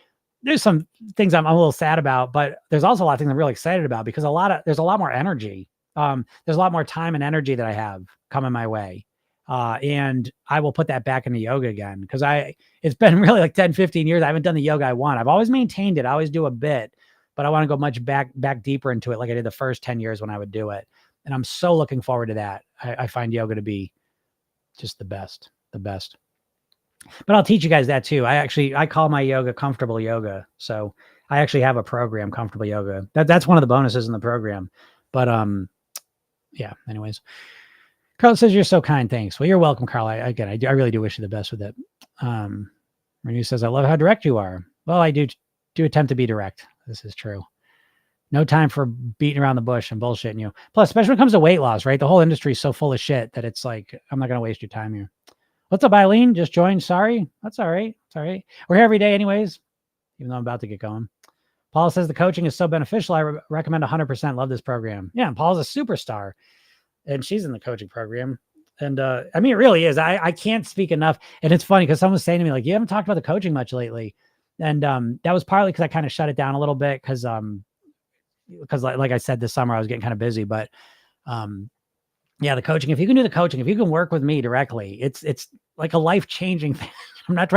there's some things I'm a little sad about, but there's also a lot of things I'm really excited about because there's a lot more energy. There's a lot more time and energy that I have coming my way. And I will put that back into yoga again because it's been really like 10, 15 years. I haven't done the yoga I want. I've always maintained it. I always do a bit, but I want to go much back deeper into it like I did the first 10 years when I would do it. And I'm so looking forward to that. I find yoga to be just the best. But I'll teach you guys that too. I call my yoga comfortable yoga. So I actually have a program, comfortable yoga. That's one of the bonuses in the program. But yeah, anyways. Carl says, you're so kind. Thanks. Well, you're welcome, Carl. I really do wish you the best with it. Renew says, I love how direct you are. Well, I do attempt to be direct. This is true. No time for beating around the bush and bullshitting you. Plus, especially when it comes to weight loss, right? The whole industry is so full of shit that it's like, I'm not going to waste your time here. What's up, Eileen? Just joined. Sorry. That's all right. It's all right. We're here every day anyways, even though I'm about to get going. Paul says the coaching is so beneficial. I recommend 100%. Love this program. Yeah. And Paul's a superstar. And she's in the coaching program. And it really is. I can't speak enough. And it's funny because someone's saying to me, like, you haven't talked about the coaching much lately. And that was partly because I kind of shut it down a little bit because like I said, this summer I was getting kind of busy. But yeah, the coaching, if you can do the coaching, if you can work with me directly, it's like a life-changing thing. I'm not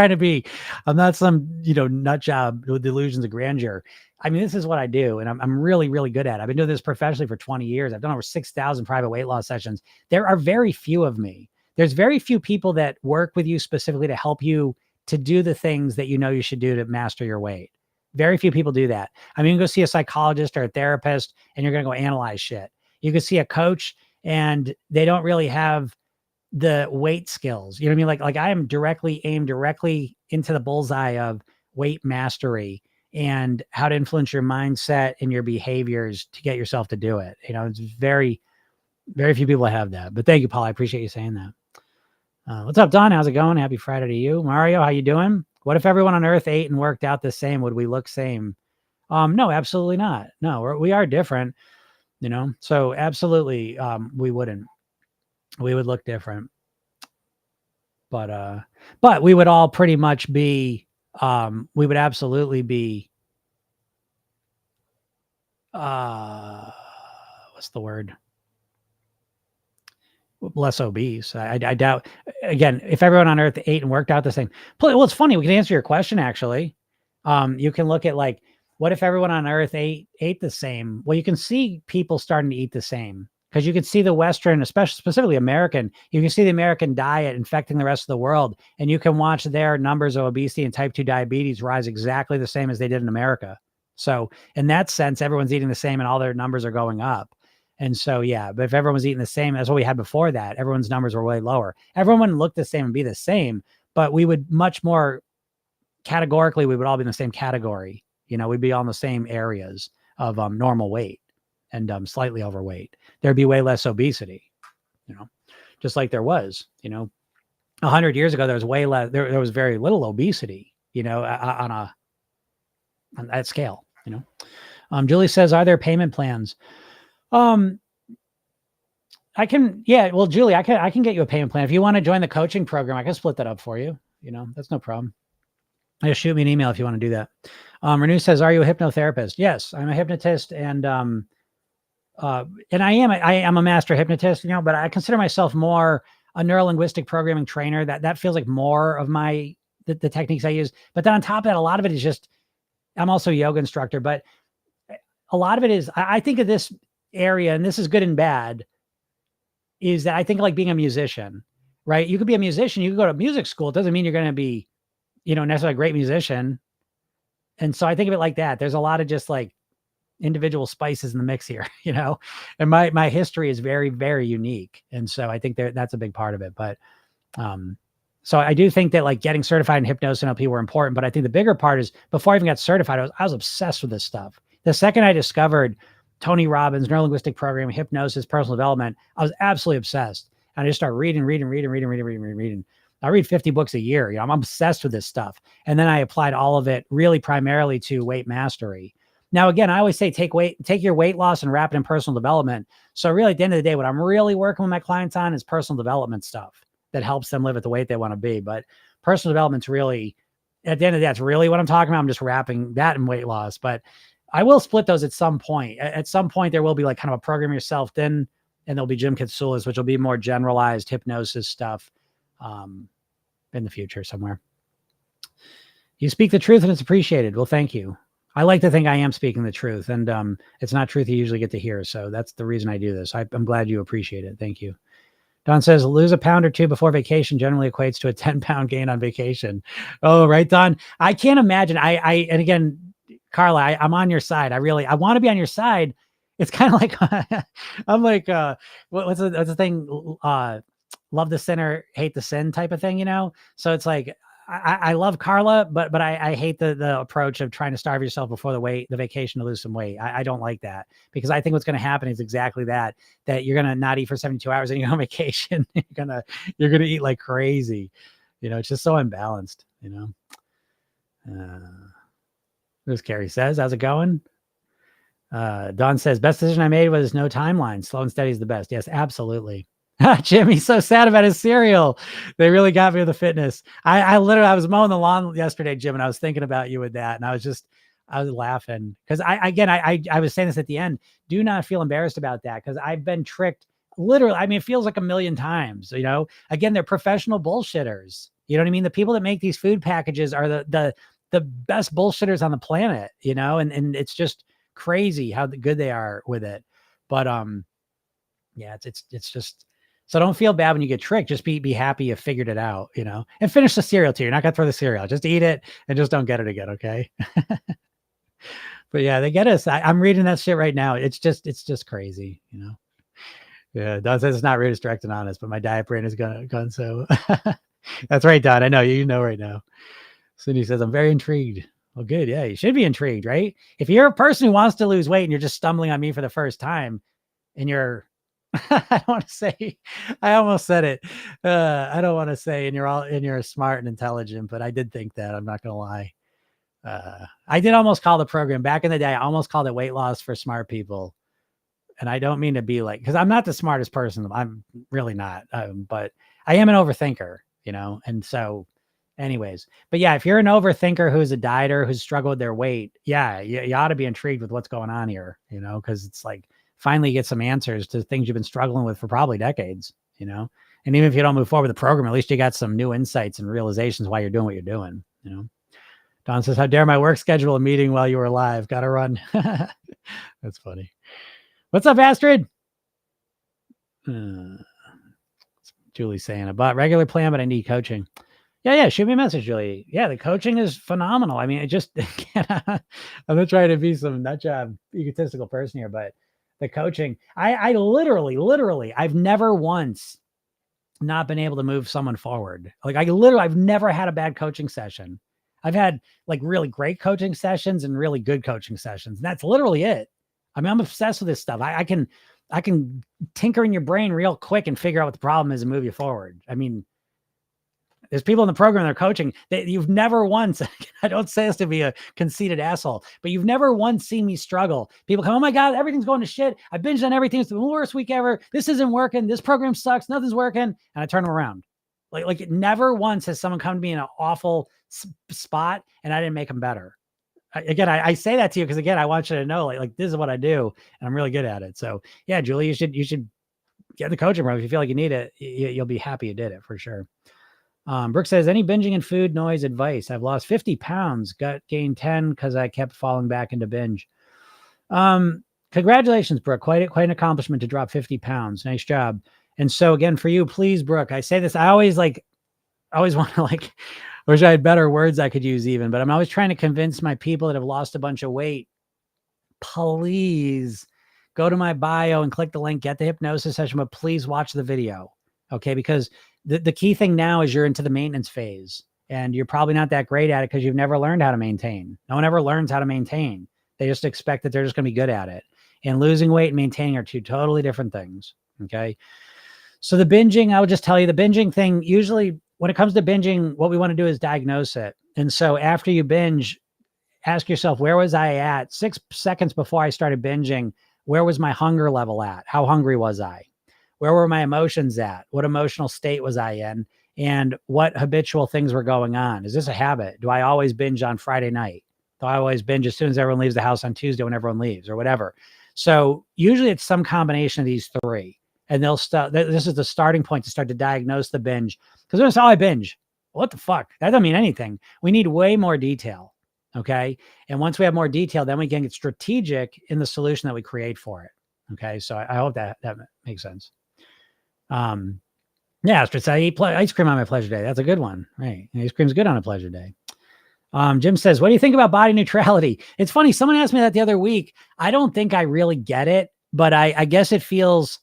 some, nut job with delusions of grandeur. I mean, this is what I do, and I'm really, really good at it. I've been doing this professionally for 20 years. I've done over 6,000 private weight loss sessions. There are very few of me. There's very few people that work with you specifically to help you to do the things that you should do to master your weight. Very few people do that. I mean, you can go see a psychologist or a therapist, and you're going to go analyze shit. You can see a coach, and they don't really have the weight skills. You know what I mean? Like I am aimed directly into the bullseye of weight mastery and how to influence your mindset and your behaviors to get yourself to do it. It's very, very few people have that. But thank you, Paul. I appreciate you saying that. What's up, Don? How's it going? Happy Friday to you. Mario, how you doing? What if everyone on Earth ate and worked out the same? Would we look same? No, absolutely not. No, we are different, so absolutely we wouldn't. We would look different. But we would all pretty much be, we would absolutely be, what's the word? Less obese. I doubt, again, if everyone on Earth ate and worked out the same. Well, it's funny. We can answer your question, actually. You can look at like, what if everyone on Earth ate the same? Well, you can see people starting to eat the same. Because you can see the Western, especially specifically American, you can see the American diet infecting the rest of the world. And you can watch their numbers of obesity and type 2 diabetes rise exactly the same as they did in America. So in that sense, everyone's eating the same and all their numbers are going up. And so, yeah, but if everyone's eating the same as what we had before that, everyone's numbers were way lower. Everyone wouldn't look the same and be the same, but we would much more categorically, we would all be in the same category. We'd be all in the same areas of normal weight and slightly overweight. There'd be way less obesity, just like there was, 100 years ago, there was way less, there was very little obesity, on that scale, Julie says, are there payment plans? I can, yeah, well, Julie, I can get you a payment plan. If you want to join the coaching program, I can split that up for you. That's no problem. Just shoot me an email if you want to do that. Renew says, are you a hypnotherapist? Yes, I'm a hypnotist. And I am a master hypnotist, but I consider myself more a neurolinguistic programming trainer. That feels like more of the techniques I use. But then on top of that, a lot of it is just, I'm also a yoga instructor, but a lot of it is, I think of this area, and this is good and bad, is that I think like being a musician, right? You could be a musician, you could go to music school. It doesn't mean you're going to be, necessarily a great musician. And so I think of it like that. There's a lot of just like individual spices in the mix here, and my history is very, very unique. And so I think that's a big part of it. But, so I do think that like getting certified in hypnosis and NLP were important, but I think the bigger part is before I even got certified, I was obsessed with this stuff. The second I discovered Tony Robbins, neurolinguistic programming, hypnosis, personal development, I was absolutely obsessed. And I just started reading. I read 50 books a year. I'm obsessed with this stuff. And then I applied all of it really primarily to weight mastery. Now, again, I always say take your weight loss and wrap it in personal development. So really at the end of the day, what I'm really working with my clients on is personal development stuff that helps them live at the weight they want to be. But personal development's really, at the end of the day, that's really what I'm talking about. I'm just wrapping that in weight loss. But I will split those at some point. At some point, there will be like kind of a program yourself then, and there'll be Jim Kitsulis, which will be more generalized hypnosis stuff in the future somewhere. You speak the truth and it's appreciated. Well, thank you. I like to think I am speaking the truth, and it's not truth you usually get to hear. So that's the reason I do this. I'm glad you appreciate it. Thank you. Don says, lose a pound or two before vacation generally equates to a 10-pound gain on vacation. Oh, right, Don. I can't imagine. And again, Carla, I'm on your side. I want to be on your side. It's kind of like, I'm like, what's the thing? Love the sinner, hate the sin type of thing, So it's like, I love Carla, but I hate the approach of trying to starve yourself before the vacation to lose some weight. I don't like that, because I think what's going to happen is exactly that you're going to not eat for 72 hours and you're on vacation. you're going to eat like crazy. It's just so unbalanced, As Carrie says, how's it going? Don says, best decision I made was no timeline. Slow and steady is the best. Yes, absolutely. Jimmy's so sad about his cereal. They really got me with the fitness. I literally, I was mowing the lawn yesterday, Jim, and I was thinking about you with that. And I was laughing because I was saying this at the end. Do not feel embarrassed about that because I've been tricked literally. I mean, it feels like a million times, again, they're professional bullshitters. You know what I mean? The people that make these food packages are the best bullshitters on the planet, and it's just crazy how good they are with it. But, yeah, it's just, so don't feel bad when you get tricked. Just be happy you figured it out, and finish the cereal too. You're not gonna throw the cereal. Just eat it and just don't get it again. Okay. But yeah, they get us. I'm reading that shit right now. It's just crazy, Yeah, Don says it's not rude, it's direct and honest, but my diet brain is gone. So that's right, Don. I know you know right now. Cindy says, I'm very intrigued. Well, good. Yeah, you should be intrigued, right? If you're a person who wants to lose weight and you're just stumbling on me for the first time and you're, I don't want to say, I almost said it. I don't want to say, and you're smart and intelligent, but I did think that. I'm not going to lie. I did almost call the program back in the day. I almost called it weight loss for smart people. And I don't mean to be like, because I'm not the smartest person. I'm really not. But I am an overthinker, and so anyways, but yeah, if you're an overthinker who's a dieter who's struggled with their weight, yeah, you ought to be intrigued with what's going on here, because it's like finally get some answers to things you've been struggling with for probably decades, and even if you don't move forward with the program, at least you got some new insights and realizations why you're doing what you're doing, Don says, how dare my work schedule a meeting while you were live? Gotta run. That's funny. What's up, Astrid? Julie's saying about regular plan, but I need coaching. Yeah. Shoot me a message, Julie. Yeah, the coaching is phenomenal. I mean, it just, I'm not trying to be some nut job egotistical person here, but the coaching, I literally, I've never once not been able to move someone forward. Like I've never had a bad coaching session. I've had like really great coaching sessions and really good coaching sessions. And that's literally it. I mean, I'm obsessed with this stuff. I can tinker in your brain real quick and figure out what the problem is and move you forward. I mean, there's people in the program that are coaching that you've never once, I don't say this to be a conceited asshole, but you've never once seen me struggle. People come, oh my God, everything's going to shit. I binged on everything. It's the worst week ever. This isn't working. This program sucks. Nothing's working. And I turn them around. Like never once has someone come to me in an awful spot and I didn't make them better. I say that to you because again, I want you to know like this is what I do and I'm really good at it. So yeah, Julie, you should get the coaching program. If you feel like you need it, you'll be happy you did it for sure. Brooke says, any binging and food noise advice? I've lost 50 pounds, got gained 10 because I kept falling back into binge. Congratulations, Brooke. Quite an accomplishment to drop 50 pounds. Nice job. And so again, for you, please, Brooke, I say this, I always want to I wish I had better words I could use even, but I'm always trying to convince my people that have lost a bunch of weight, please go to my bio and click the link, get the hypnosis session, but please watch the video. Okay. Because the key thing now is you're into the maintenance phase and you're probably not that great at it because you've never learned how to maintain. No one ever learns how to maintain. They just expect that they're just going to be good at it. And losing weight and maintaining are two totally different things. Okay. So the binging, I would just tell you the binging thing, usually when it comes to binging, what we want to do is diagnose it. And so after you binge, ask yourself, where was I at 6 seconds before I started binging? Where was my hunger level at? How hungry was I? Where were my emotions at? What emotional state was I in? And what habitual things were going on? Is this a habit? Do I always binge on Friday night? Do I always binge as soon as everyone leaves the house on Tuesday when everyone leaves or whatever? So usually it's some combination of these three. And this is the starting point to start to diagnose the binge. Because that's all I binge. What the fuck? That doesn't mean anything. We need way more detail. Okay. And once we have more detail, then we can get strategic in the solution that we create for it. Okay. So I hope that makes sense. Yeah, I eat ice cream on my pleasure day. That's a good one. Right. Ice cream's good on a pleasure day. Jim says, what do you think about body neutrality? It's funny. Someone asked me that the other week. I don't think I really get it, but I guess it feels,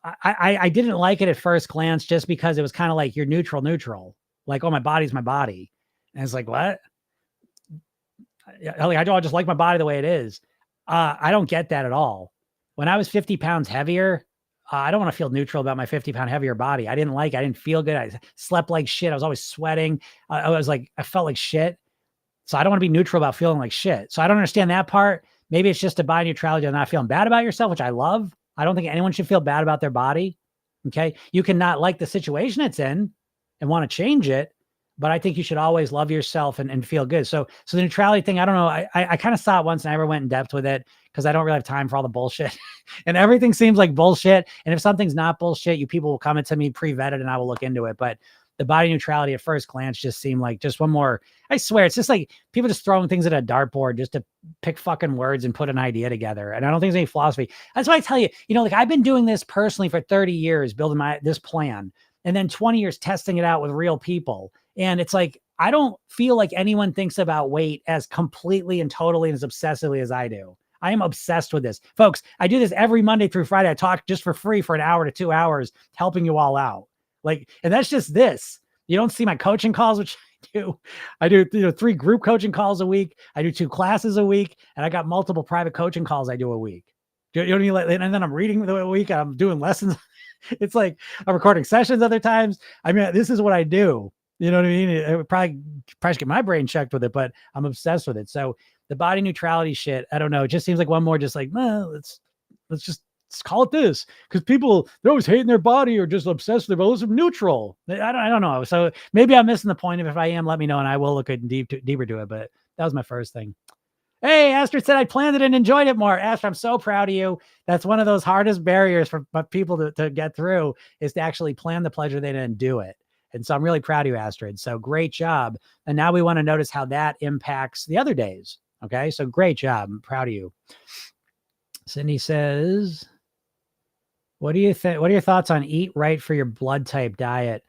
I didn't like it at first glance just because it was kind of like you're neutral. Like, oh, my body's my body. And it's like, what? I just like my body the way it is. I don't get that at all. When I was 50 pounds heavier, I don't want to feel neutral about my 50-pound heavier body. I didn't feel good. I slept like shit. I was always sweating. I felt like shit. So I don't want to be neutral about feeling like shit. So I don't understand that part. Maybe it's just a body neutrality of not feeling bad about yourself, which I love. I don't think anyone should feel bad about their body. Okay. You can not like the situation it's in and want to change it, but I think you should always love yourself and feel good. So the neutrality thing, I don't know. I kind of saw it once and I never went in depth with it because I don't really have time for all the bullshit and everything seems like bullshit. And if something's not bullshit, you people will come to me pre-vetted and I will look into it. But the body neutrality at first glance just seemed like just one more, I swear, it's just like people just throwing things at a dartboard just to pick fucking words and put an idea together. And I don't think there's any philosophy. That's why I tell you, like I've been doing this personally for 30 years, building this plan, and then 20 years testing it out with real people. And it's like, I don't feel like anyone thinks about weight as completely and totally and as obsessively as I do. I am obsessed with this. Folks, I do this every Monday through Friday. I talk just for free for an hour to 2 hours, helping you all out. Like, and that's just this. You don't see my coaching calls, which I do 3 group coaching calls a week. I do 2 classes a week, and I got multiple private coaching calls I do a week. You know what I mean? And then I'm reading the week. I'm doing lessons. It's like I'm recording sessions other times. I mean, this is what I do. You know what I mean? It would probably get my brain checked with it, but I'm obsessed with it. So the body neutrality shit, I don't know. It just seems like one more just like, let's just call it this, because people, they're always hating their body or just obsessed with their body. Neutral. I don't know. So maybe I'm missing the point. If I am, let me know and I will look deeper to it. But that was my first thing. Hey, Astrid said I planned it and enjoyed it more. Astrid, I'm so proud of you. That's one of those hardest barriers for people to get through, is to actually plan the pleasure they didn't do it. And so I'm really proud of you, Astrid. So great job. And now we want to notice how that impacts the other days. Okay. So great job. I'm proud of you. Cindy says, what do you think? What are your thoughts on eat right for your blood type diet?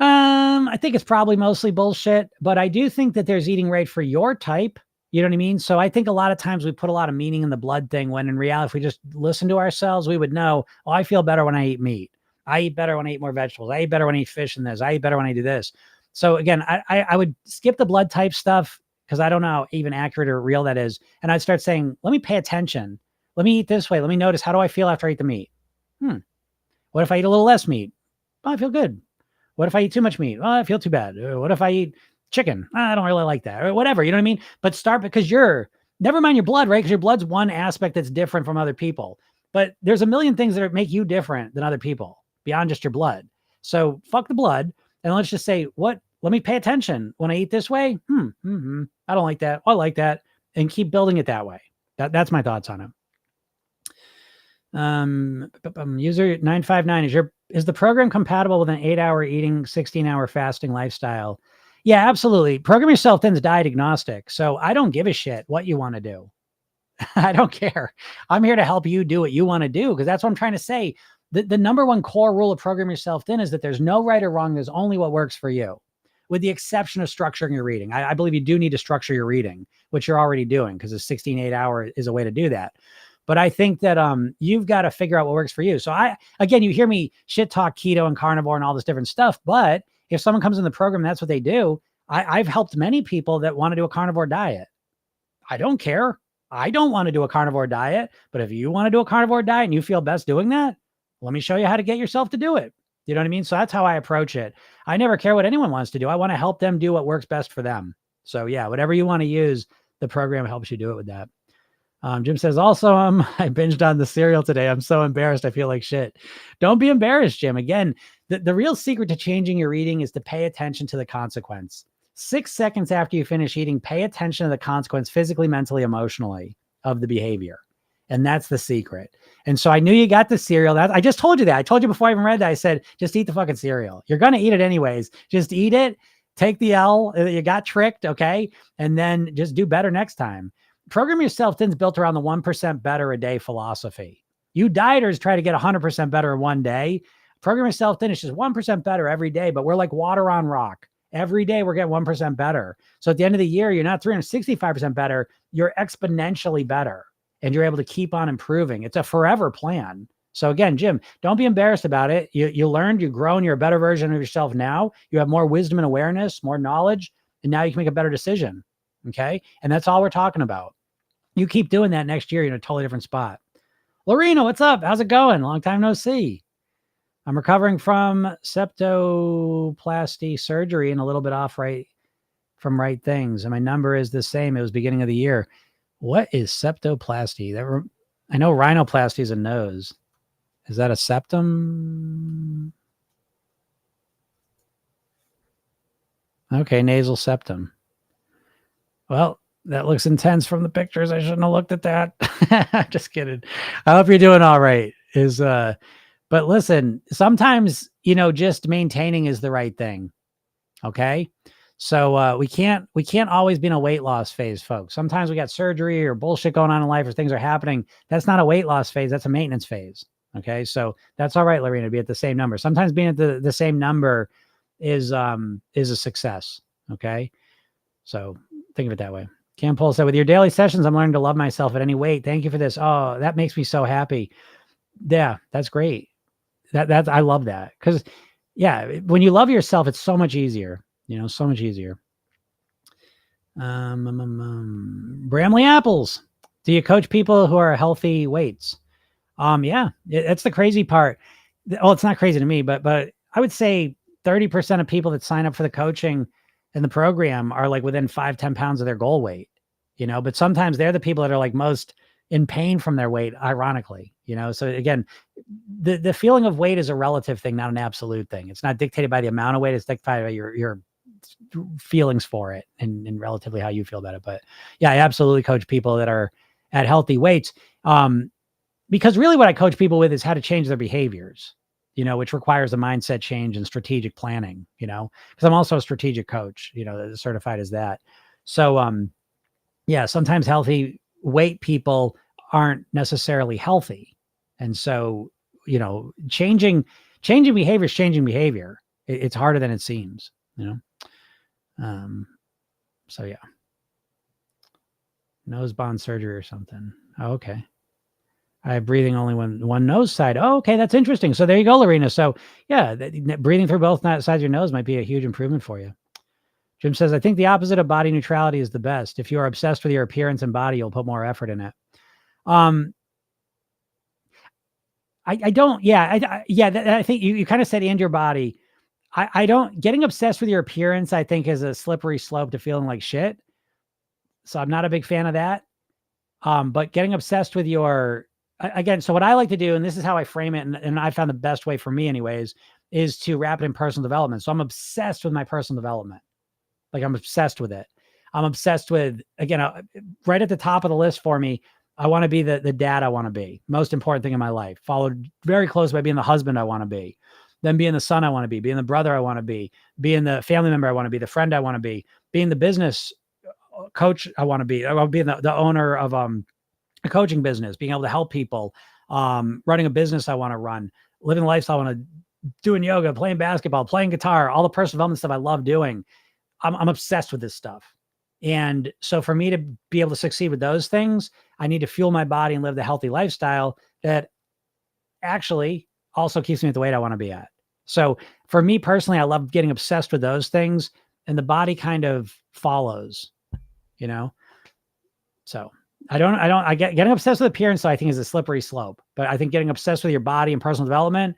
I think it's probably mostly bullshit, but I do think that there's eating right for your type. You know what I mean? So I think a lot of times we put a lot of meaning in the blood thing, when in reality, if we just listen to ourselves, we would know, oh, I feel better when I eat meat. I eat better when I eat more vegetables. I eat better when I eat fish and this. I eat better when I do this. So again, I would skip the blood type stuff because I don't know how even accurate or real that is. And I'd start saying, let me pay attention. Let me eat this way. Let me notice, how do I feel after I eat the meat? What if I eat a little less meat? Oh, I feel good. What if I eat too much meat? Oh, I feel too bad. What if I eat chicken? I don't really like that, or whatever. You know what I mean? But start, because never mind your blood, right? Because your blood's one aspect that's different from other people. But there's a million things that make you different than other people beyond just your blood. So fuck the blood. And let's just say, let me pay attention when I eat this way. I don't like that. I like that. And keep building it that way. That's my thoughts on it. User 959, is the program compatible with an 8-hour eating, 16-hour fasting lifestyle? Yeah, absolutely. Program Yourself Thin's diet agnostic. So I don't give a shit what you want to do. I don't care. I'm here to help you do what you want to do, because that's what I'm trying to say. The number one core rule of Program Yourself Thin is that there's no right or wrong. There's only what works for you, with the exception of structuring your reading. I believe you do need to structure your reading, which you're already doing, because a 16-8-hour is a way to do that. But I think that you've got to figure out what works for you. So again, you hear me shit talk keto and carnivore and all this different stuff. But if someone comes in the program, and that's what they do. I've helped many people that want to do a carnivore diet. I don't care. I don't want to do a carnivore diet. But if you want to do a carnivore diet and you feel best doing that, let me show you how to get yourself to do it. You know what I mean? So that's how I approach it. I never care what anyone wants to do. I want to help them do what works best for them. So yeah, whatever you want to use, the program helps you do it with that. Jim says, also, I binged on the cereal today. I'm so embarrassed. I feel like shit. Don't be embarrassed, Jim. Again, the real secret to changing your eating is to pay attention to the consequence. 6 seconds after you finish eating, pay attention to the consequence, physically, mentally, emotionally, of the behavior. And that's the secret. And so I knew you got the cereal. I just told you that. I told you before I even read that. I said, just eat the fucking cereal. You're going to eat it anyways. Just eat it. Take the L. You got tricked. Okay. And then just do better next time. Program Yourself Thin's built around the 1% better a day philosophy. You dieters try to get 100% better in one day. Program Yourself Thin is just 1% better every day, but we're like water on rock. Every day we're getting 1% better. So at the end of the year, you're not 365% better. You're exponentially better, and you're able to keep on improving. It's a forever plan. So again, Jim, don't be embarrassed about it. You learned, you've grown, you're a better version of yourself now. You have more wisdom and awareness, more knowledge, and now you can make a better decision. Okay. And that's all we're talking about. You keep doing that next year, you're in a totally different spot. Lorena, what's up? How's it going? Long time no see. I'm recovering from septoplasty surgery and a little bit off from right things. And my number is the same. It was beginning of the year. What is septoplasty? I know rhinoplasty is a nose. Is that a septum? Okay, nasal septum. Well, that looks intense from the pictures. I shouldn't have looked at that. Just kidding. I hope you're doing all right. But listen, sometimes, just maintaining is the right thing. Okay. So we can't always be in a weight loss phase, folks. Sometimes we got surgery or bullshit going on in life or things are happening. That's not a weight loss phase. That's a maintenance phase. Okay. So that's all right, Lorena, to be at the same number. Sometimes being at the same number is a success. Okay. So think of it that way. Cam Pohl said, with your daily sessions, I'm learning to love myself at any weight. Thank you for this. Oh, that makes me so happy. Yeah, that's great. I love that. Cause yeah, when you love yourself, it's so much easier, so much easier. Bramley apples. Do you coach people who are healthy weights? Yeah, that's the crazy part. Well, it's not crazy to me, but I would say 30% of people that sign up for the coaching and the program are like within 5-10 pounds of their goal weight, but sometimes they're the people that are like most in pain from their weight, ironically, so again, the feeling of weight is a relative thing, not an absolute thing. It's not dictated by the amount of weight. It's dictated by your feelings for it and relatively how you feel about it. But yeah, I absolutely coach people that are at healthy weights. Because really what I coach people with is how to change their behaviors, which requires a mindset change and strategic planning, because I'm also a strategic coach, certified as that. So, yeah, sometimes healthy weight people aren't necessarily healthy. And so, changing behavior is changing behavior. It's harder than it seems, so yeah. Nose bond surgery or something. Oh, okay. I have breathing only one nose side. Oh, okay. That's interesting. So there you go, Lorena. So yeah, breathing through both sides of your nose might be a huge improvement for you. Jim says, I think the opposite of body neutrality is the best. If you are obsessed with your appearance and body, you'll put more effort in it. I don't, yeah. I think you kind of said and your body. I don't, getting obsessed with your appearance, I think is a slippery slope to feeling like shit. So I'm not a big fan of that. But getting obsessed with again, so what I like to do, and this is how I frame it, and I found the best way for me anyways, is to wrap it in personal development. So I'm obsessed with my personal development. Like I'm obsessed with it. I'm obsessed with, again, right at the top of the list for me, I want to be the dad I want to be. Most important thing in my life, followed very close by being the husband I want to be, then being the son I want to be, being the brother I want to be, being the family member I want to be, the friend I want to be, being the business coach I want to be. I want to be the owner of a coaching business, being able to help people, running a business I want to run, living the lifestyle I want to, doing yoga, playing basketball, playing guitar, all the personal development stuff I love doing. I'm obsessed with this stuff. And so for me to be able to succeed with those things, I need to fuel my body and live the healthy lifestyle that actually also keeps me at the weight I want to be at. So for me personally, I love getting obsessed with those things, and the body kind of follows, So I get getting obsessed with appearance, so I think is a slippery slope, but I think getting obsessed with your body and personal development,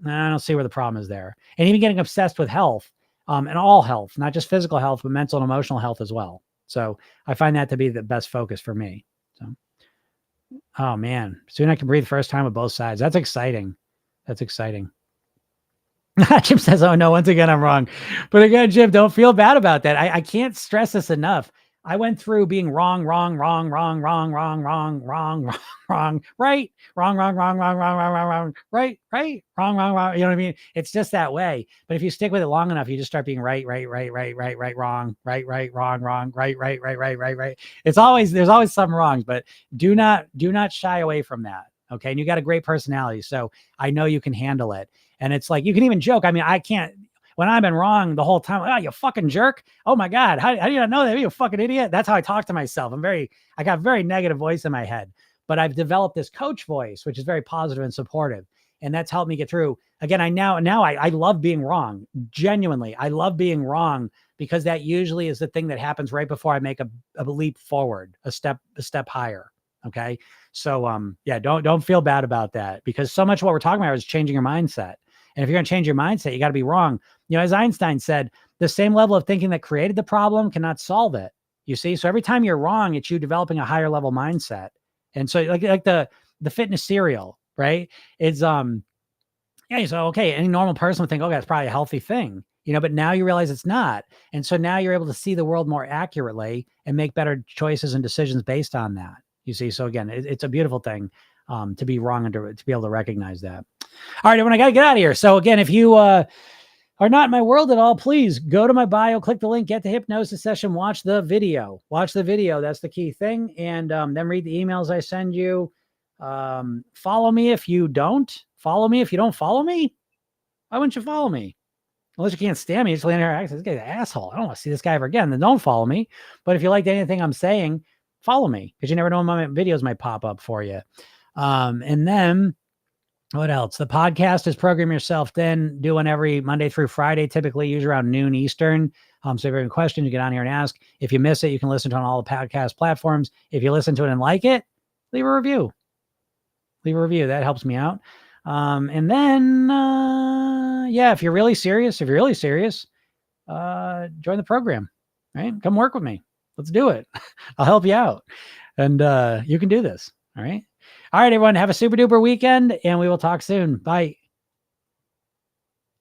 I don't see where the problem is there. And even getting obsessed with health, and all health, not just physical health, but mental and emotional health as well. So I find that to be the best focus for me. So, oh man, soon I can breathe first time with both sides. That's exciting. That's exciting. Jim says, oh no, once again, I'm wrong. But again, Jim, don't feel bad about that. I can't stress this enough. I went through being wrong, right, wrong, right, wrong. You know what I mean? It's just that way. But if you stick with it long enough, you just start being right, wrong, right, wrong, right. There's always some wrongs, but do not shy away from that. Okay. And you got a great personality. So I know you can handle it. And it's like, you can even joke. I mean, I can't, when I've been wrong the whole time, oh, you fucking jerk. Oh my God. How do you not know that? You fucking idiot. That's how I talk to myself. I got a very negative voice in my head, but I've developed this coach voice, which is very positive and supportive. And that's helped me get through. Again, I love being wrong. Genuinely. I love being wrong because that usually is the thing that happens right before I make a leap forward, a step higher. Okay. So, yeah, don't feel bad about that, because so much of what we're talking about is changing your mindset. And if you're going to change your mindset, you got to be wrong. As Einstein said, the same level of thinking that created the problem cannot solve it. You see? So every time you're wrong, it's you developing a higher level mindset. And so like the fitness cereal, right? It's, yeah, so, okay, any normal person would think, okay, that's probably a healthy thing, but now you realize it's not. And so now you're able to see the world more accurately and make better choices and decisions based on that. You see? So again, it's a beautiful thing, to be wrong and to be able to recognize that. All right, everyone, I got to get out of here. So again, if you, are not in my world at all, please go to my bio, click the link, get the hypnosis session, watch the video. Watch the video. That's the key thing. And then read the emails I send you. Follow me if you don't. Follow me if you don't follow me. Why wouldn't you follow me? Unless you can't stand me, just land here. This guy's an asshole. I don't want to see this guy ever again. Then don't follow me. But if you liked anything I'm saying, follow me, because you never know when my videos might pop up for you. And then what else? The podcast is Program Yourself Thin, doing every Monday through Friday, typically usually around noon Eastern. So if you have any questions, you get on here and ask. If you miss it, you can listen to it on all the podcast platforms. If you listen to it and like it, leave a review. Leave a review. That helps me out. And then, yeah, if you're really serious, join the program, right? Come work with me. Let's do it. I'll help you out. And you can do this. All right. All right, everyone. Have a super duper weekend, and we will talk soon. Bye.